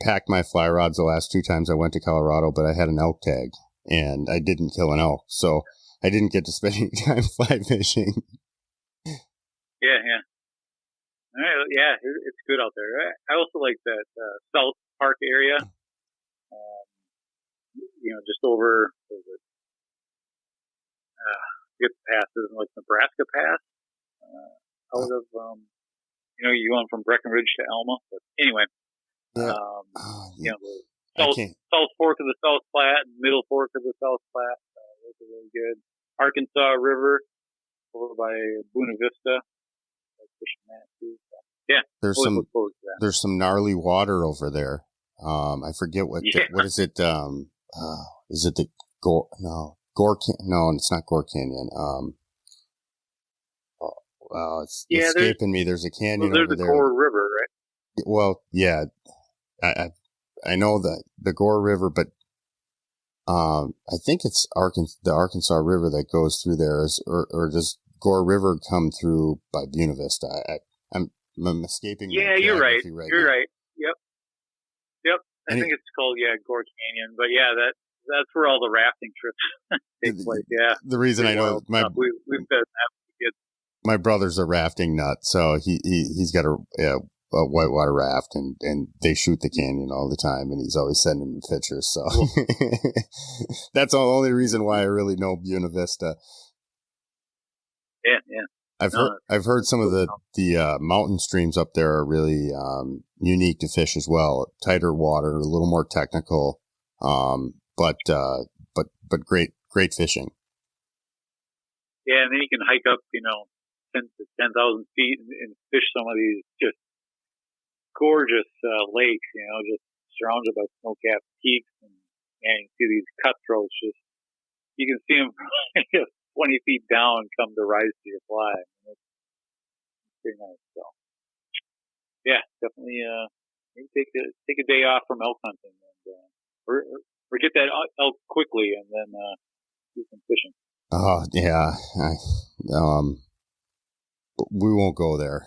packed my fly rods the last 2 times I went to Colorado, but I had an elk tag and I didn't kill an elk, so I didn't get to spend any time fly fishing. Yeah. All right, yeah, it's good out there. I also like that South Park area. Just over, get the passes, like Nebraska Pass, out of, you going from Breckenridge to Alma. But anyway, the South Fork of the South Platte and Middle Fork of the South Platte, those are really good. Arkansas River over by Buena Vista, like fishing that too. So, Yeah. There's Always some look forward to that. there's some gnarly water over there. I forget what is it? Is it the Gore? No, no, it's not Gore Canyon. It's escaping me. There's a canyon over there. There's the Gore River, right? Well, yeah, I know the Gore River, but I think it's the Arkansas River that goes through there, or does Gore River come through by Buena Vista? I'm escaping. Yeah, you're right. You're right. Yep. I think it's called Gore Canyon, but yeah, that's where all the rafting trips take place. Yeah. The reason I know we've been my brother's a rafting nut, so he's got a whitewater raft, and they shoot the canyon all the time, and he's always sending me pictures. So that's the only reason why I really know Buena Vista. Yeah. I've heard some of the mountain streams up there are really unique to fish as well. Tighter water, a little more technical, but great fishing. Yeah, and then you can hike up, 10,000 feet and fish some of these just gorgeous lakes, just surrounded by snow-capped peaks, and you see these cutthroats. Just you can see them 20 feet down come to rise to your fly. It's pretty nice. So, yeah, definitely. Maybe take a day off from elk hunting or get that elk quickly, and then do some fishing. Oh yeah, we won't go there.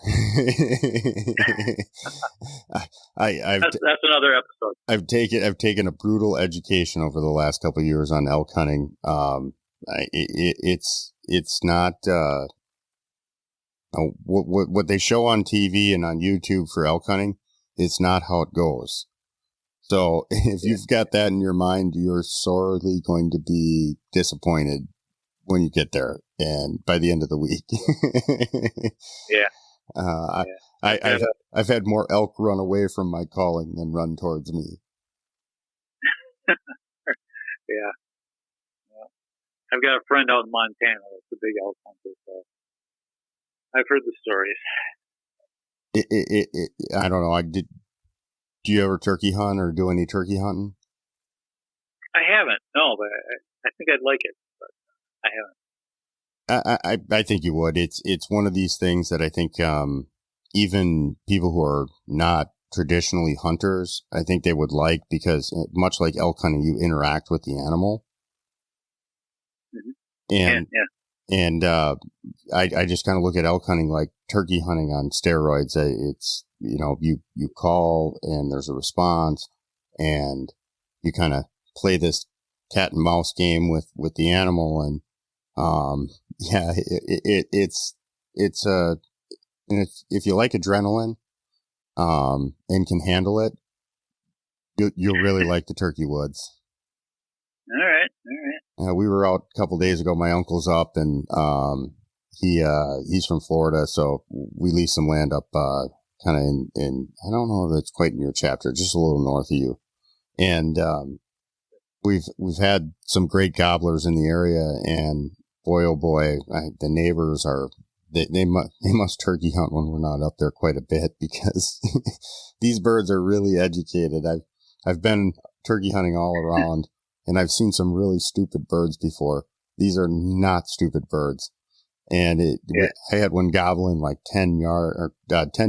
That's another episode. I've taken a brutal education over the last couple of years on elk hunting. It's not what they show on TV and on YouTube for elk hunting. It's not how it goes. So if you've got that in your mind, you're sorely going to be disappointed when you get there, and by the end of the week. I've had more elk run away from my calling than run towards me. Yeah. I've got a friend out in Montana that's a big elk hunter, so I've heard the stories. I don't know. Do you ever turkey hunt or do any turkey hunting? I haven't, no, but I think I'd like it, but I haven't. I think you would. It's one of these things that I think even people who are not traditionally hunters, I think they would like, because much like elk hunting, you interact with the animal. Mm-hmm. And I just kind of look at elk hunting like turkey hunting on steroids. It's, you call and there's a response, and you kind of play this cat and mouse game with the animal. And, if you like adrenaline, and can handle it, you'll really like the turkey woods. All right. We were out a couple days ago. My uncle's up, and he's from Florida, so we leased some land up kind of in I don't know if it's quite in your chapter, just a little north of you. And we've had some great gobblers in the area, and boy oh boy, the neighbors are they must turkey hunt when we're not up there quite a bit, because these birds are really educated. I've been turkey hunting all around. And I've seen some really stupid birds before. These are not stupid birds. And I had one gobbling like 10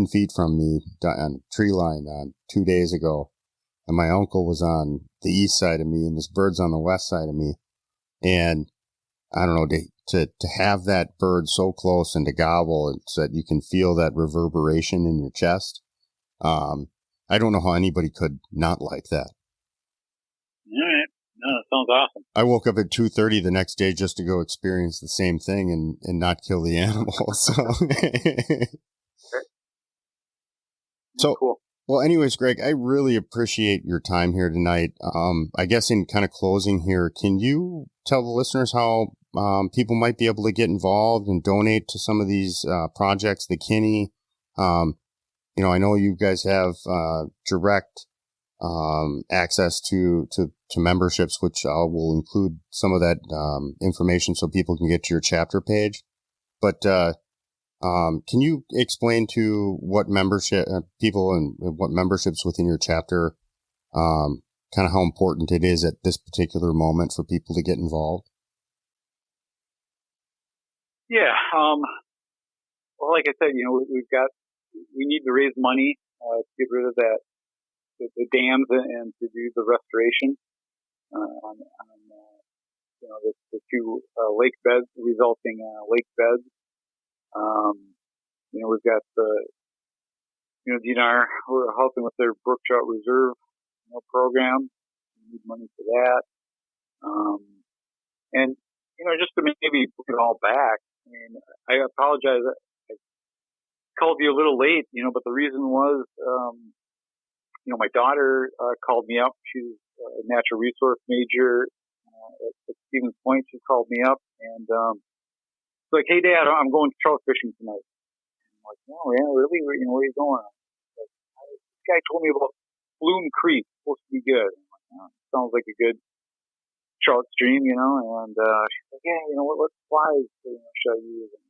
feet from me on a tree line 2 days ago. And my uncle was on the east side of me, and this bird's on the west side of me. And I don't know, to have that bird so close and to gobble, so that you can feel that reverberation in your chest. I don't know how anybody could not like that. All right. No, that sounds awesome. I woke up at 2:30 the next day just to go experience the same thing and not kill the animal. So, cool. Well, anyways, Greg, I really appreciate your time here tonight. I guess in kind of closing here, can you tell the listeners how people might be able to get involved and donate to some of these projects, the Kinni? I know you guys have direct access to memberships, which I will include some of that information so people can get to your chapter page. But Can you explain to what membership people and what memberships within your chapter, kind of how important it is at this particular moment for people to get involved? Yeah. Well, like I said, we need to raise money to get rid of the dams and to do the restoration on the two lake beds, resulting lake beds. We've got DNR, we're helping with their brook trout reserve program. We need money for that. And just to maybe put it all back, I mean, I apologize. I called you a little late, but the reason was, my daughter called me up. She's a natural resource major at Stevens Point. She called me up and she's like, "Hey, Dad, I'm going trout fishing tonight." And I'm like, "Oh, yeah, really? Where are you going?" Like, this guy told me about Bloom Creek. It's supposed to be good. I'm like, "Oh, sounds like a good trout stream, and she's like, "Yeah, what flies should I use?" And,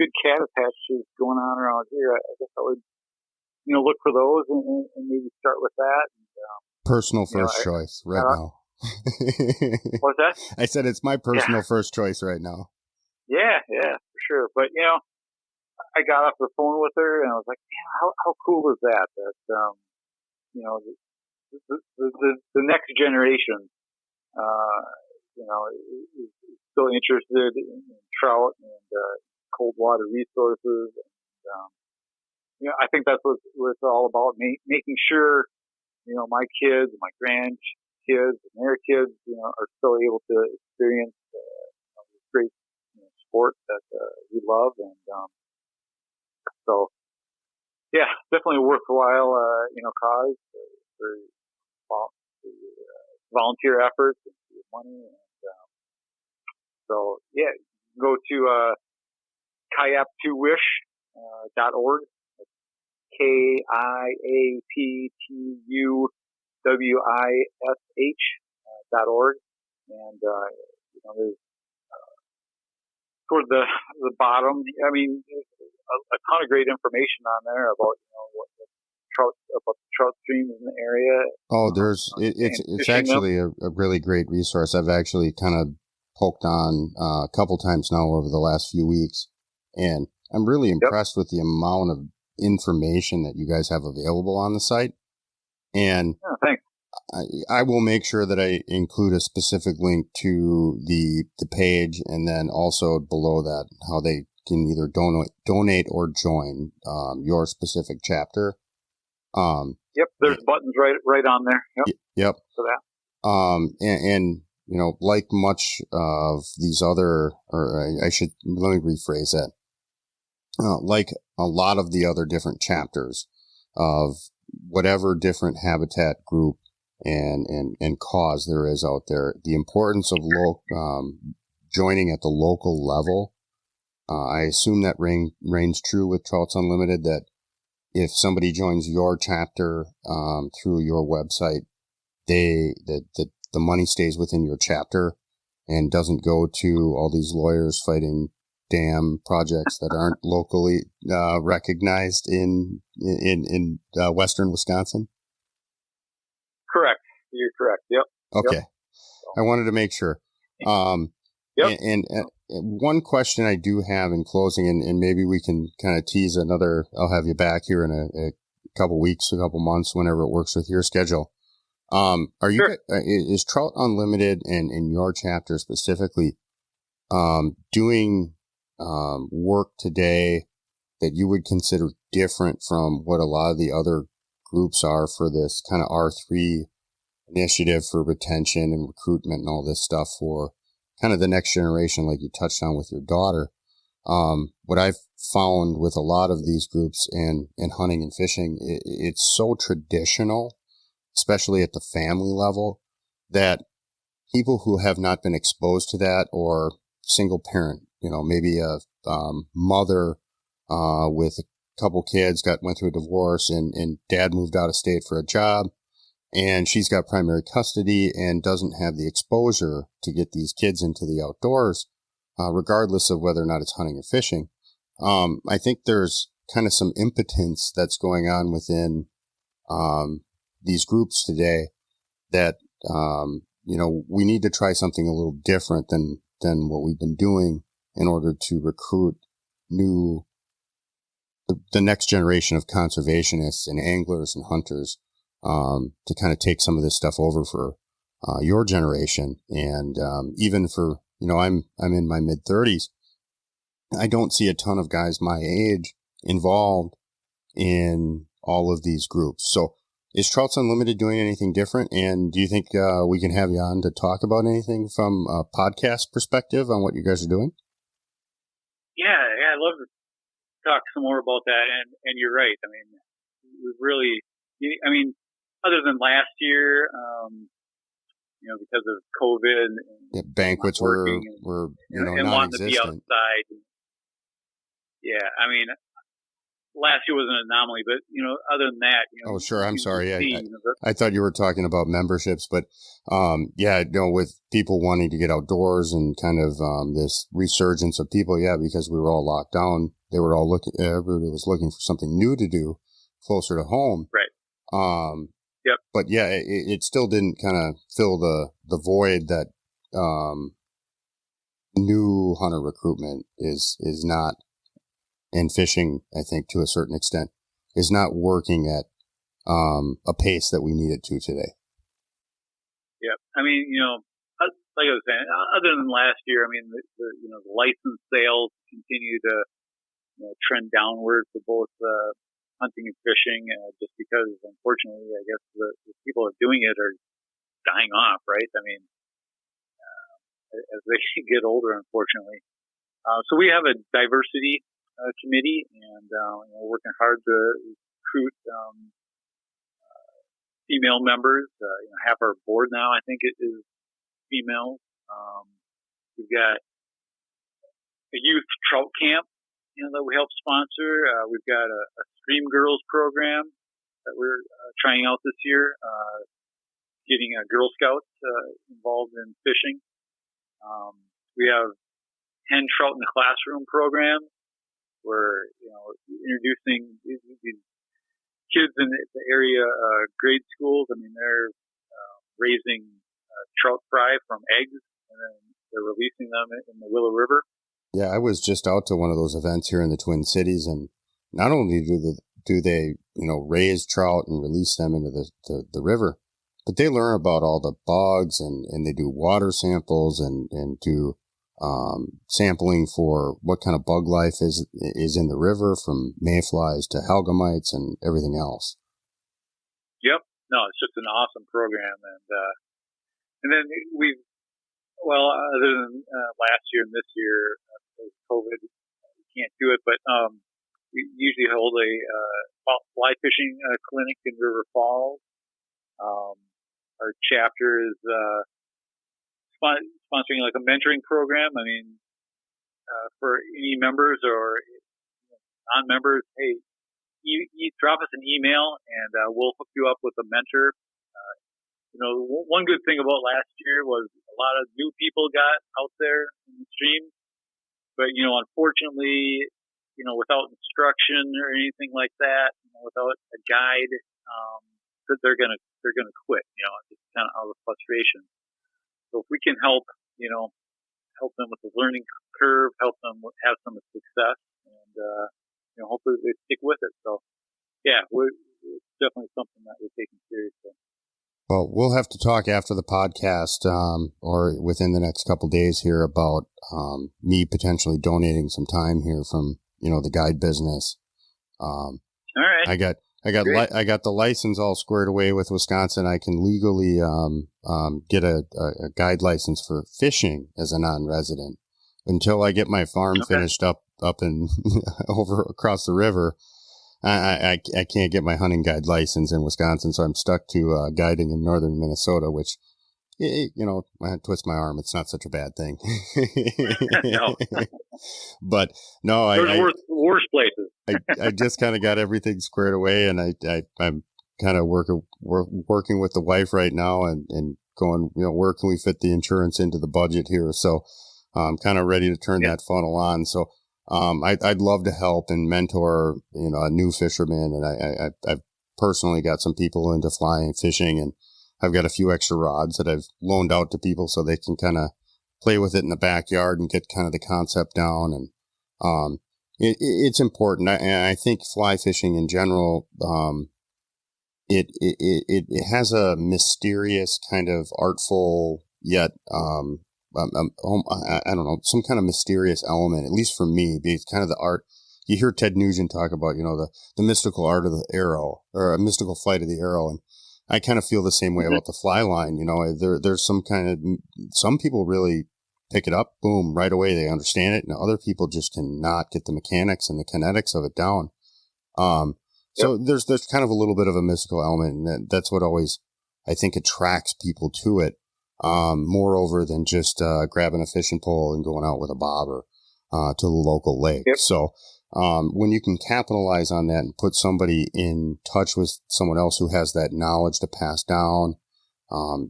good caddis hatches going on around here. I guess I would, look for those and maybe start with that. And, personal first choice right now. What's that? I said it's my personal first choice right now. Yeah, for sure. But I got off the phone with her and I was like, how cool is that? That the next generation, is still interested in trout and cold water resources. And, I think that's what it's all about, making sure, my kids, my grandkids, and their kids, are still able to experience this great sport that we love. And so, yeah, definitely a worthwhile, cause for volunteer efforts and money. And so, yeah, go to Kiap-TU-Wish.org. KIAPTUWISH.org. And, there's, toward the bottom, I mean, there's a ton of great information on there about, about the trout streams in the area. Oh, it's actually a really great resource. I've actually kind of poked on a couple times now over the last few weeks, and I'm really impressed with the amount of information that you guys have available on the site. And thanks. I will make sure that I include a specific link to the page, and then also below that how they can either donate or join your specific chapter. There's buttons right on there. Yep. For that. And like much of these other, let me rephrase that. Like a lot of the other different chapters of whatever different habitat group and cause there is out there, the importance of joining at the local level. I assume that reigns true with Trouts Unlimited, that if somebody joins your chapter through your website, the money stays within your chapter and doesn't go to all these lawyers fighting dam projects that aren't locally recognized in western Wisconsin. Correct. You're correct. Yep. Okay. Yep. I wanted to make sure. And one question I do have in closing, and maybe we can kind of tease another, I'll have you back here in a couple weeks, a couple months, whenever it works with your schedule. Is Trout Unlimited and in your chapter specifically doing work today that you would consider different from what a lot of the other groups are for this kind of R3 initiative for retention and recruitment and all this stuff for kind of the next generation, like you touched on with your daughter? What I've found with a lot of these groups in hunting and fishing, it's so traditional, especially at the family level, that people who have not been exposed to that, or single parent, maybe a mother with a couple kids went through a divorce and dad moved out of state for a job, and she's got primary custody and doesn't have the exposure to get these kids into the outdoors, regardless of whether or not it's hunting or fishing. I think there's kind of some impotence that's going on within these groups today that, we need to try something a little different than what we've been doing in order to recruit the next generation of conservationists and anglers and hunters to kind of take some of this stuff over for your generation. And even for, I'm in my mid-30s. I don't see a ton of guys my age involved in all of these groups. So is Trouts Unlimited doing anything different? And do you think we can have you on to talk about anything from a podcast perspective on what you guys are doing? Yeah, I'd love to talk some more about that. And you're right. I mean, we've really, other than last year, because of COVID and banquets were and non-existent. wanting to be outside. Yeah, I mean, last year was an anomaly, but other than that, Oh, sure. I'm sorry. I thought you were talking about memberships, but with people wanting to get outdoors and kind of this resurgence of people, because we were all locked down, everybody was looking for something new to do closer to home. Right. Yep. But it still didn't kind of fill the void that new hunter recruitment is not. And fishing, I think, to a certain extent, is not working at a pace that we need it to today. Yeah, I mean, like I was saying, other than last year, I mean, the license sales continue to trend downward for both hunting and fishing, just because, unfortunately, I guess the people that are doing it are dying off, right? I mean, as they get older, unfortunately. So we have a diversity committee, and we're working hard to recruit female members. Half our board now, I think, it is female. We've got a youth trout camp, that we help sponsor. We've got a Stream Girls program that we're trying out this year, getting Girl Scouts involved in fishing. We have 10 Trout in the Classroom programs. We're, introducing these kids in the area grade schools. I mean, they're raising trout fry from eggs, and then they're releasing them in the Willow River. Yeah, I was just out to one of those events here in the Twin Cities, and not only do they raise trout and release them into the river, but they learn about all the bugs, and they do water samples and do sampling for what kind of bug life is in the river, from mayflies to halgamites and everything else. Yep. No, it's just an awesome program. And then other than last year and this year, COVID, we can't do it, but we usually hold a fly fishing clinic in River Falls. Our chapter is sponsoring like a mentoring program. I mean, for any members or non-members, hey, you drop us an email and we'll hook you up with a mentor. One good thing about last year was a lot of new people got out there in the stream, but unfortunately, without instruction or anything like that, without a guide, they're gonna quit. Just kind of out of frustration. So if we can help them with the learning curve, help them have some success, and hopefully they stick with it. So, it's definitely something that we're taking seriously. Well, we'll have to talk after the podcast or within the next couple of days here about me potentially donating some time here from, the guide business. All right. I got the license all squared away with Wisconsin. I can legally get a guide license for fishing as a non-resident. Until I get my farm finished up and over across the river, I can't get my hunting guide license in Wisconsin, so I'm stuck to guiding in northern Minnesota, which, I twist my arm. It's not such a bad thing. No. But no, there's worse places. I just kind of got everything squared away, and I'm kind of working with the wife right now and going, where can we fit the insurance into the budget here? So I'm kind of ready to turn that funnel on. So I'd love to help and mentor, a new fisherman. And I've personally got some people into flying fishing, and I've got a few extra rods that I've loaned out to people so they can kind of play with it in the backyard and get kind of the concept down. And, it's important. I think fly fishing in general, it has a mysterious kind of artful yet, I don't know, some kind of mysterious element, at least for me, because kind of the art. You hear Ted Nugent talk about, the mystical art of the arrow, or a mystical flight of the arrow. And I kind of feel the same way about the fly line. There's some people really pick it up, boom, right away. They understand it. And other people just cannot get the mechanics and the kinetics of it down. So there's kind of a little bit of a mystical element, and that's what always, I think, attracts people to it. Moreover than just, grabbing a fishing pole and going out with a bobber, to the local lake. Yep. So, when you can capitalize on that and put somebody in touch with someone else who has that knowledge to pass down,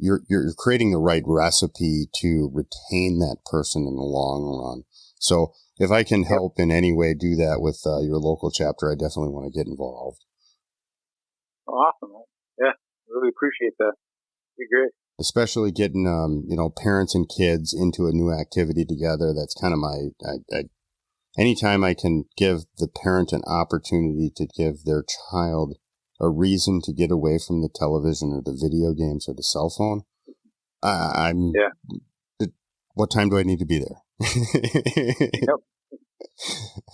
you're creating the right recipe to retain that person in the long run. So if I can help in any way do that with, your local chapter, I definitely want to get involved. Awesome. Yeah. Really appreciate that. Be great. Especially getting, parents and kids into a new activity together. That's kind of anytime I can give the parent an opportunity to give their child a reason to get away from the television or the video games or the cell phone, what time do I need to be there? Yep.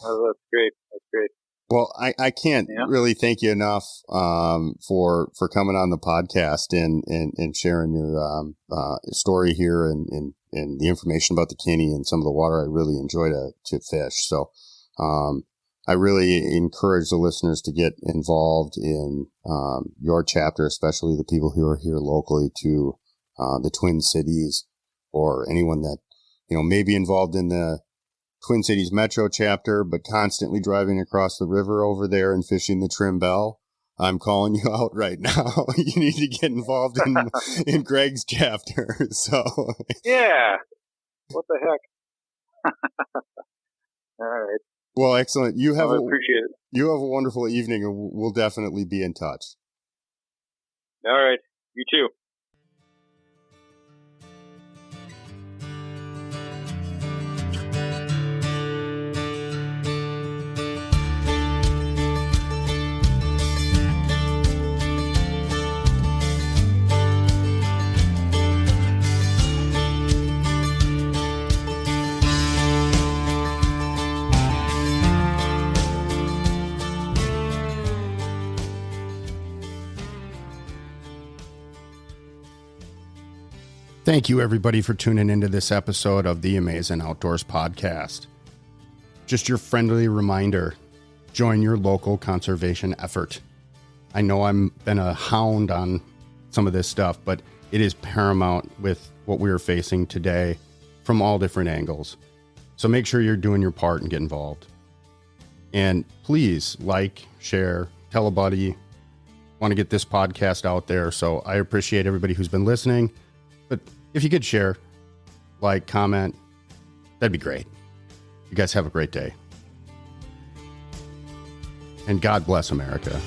Oh, that's great. That's great. Well, I can't really thank you enough, for coming on the podcast and sharing your, story here and the information about the Kinni and some of the water I really enjoy to fish. So, I really encourage the listeners to get involved in, your chapter, especially the people who are here locally to, the Twin Cities, or anyone that, may be involved in the Twin Cities Metro chapter, but constantly driving across the river over there and fishing the Trim Bell. I'm calling you out right now. You need to get involved in Greg's chapter. So yeah, what the heck? All right. Well, excellent. I appreciate it. You have a wonderful evening, and we'll definitely be in touch. All right. You too. Thank you, everybody, for tuning into this episode of the Amaazen Outdoors podcast. Just your friendly reminder, join your local conservation effort. I know I'm been a hound on some of this stuff, but it is paramount with what we are facing today from all different angles. So make sure you're doing your part and get involved. And please share, tell a buddy. Want to get this podcast out there. So I appreciate everybody who's been listening. But if you could share, comment, that'd be great. You guys have a great day. And God bless America.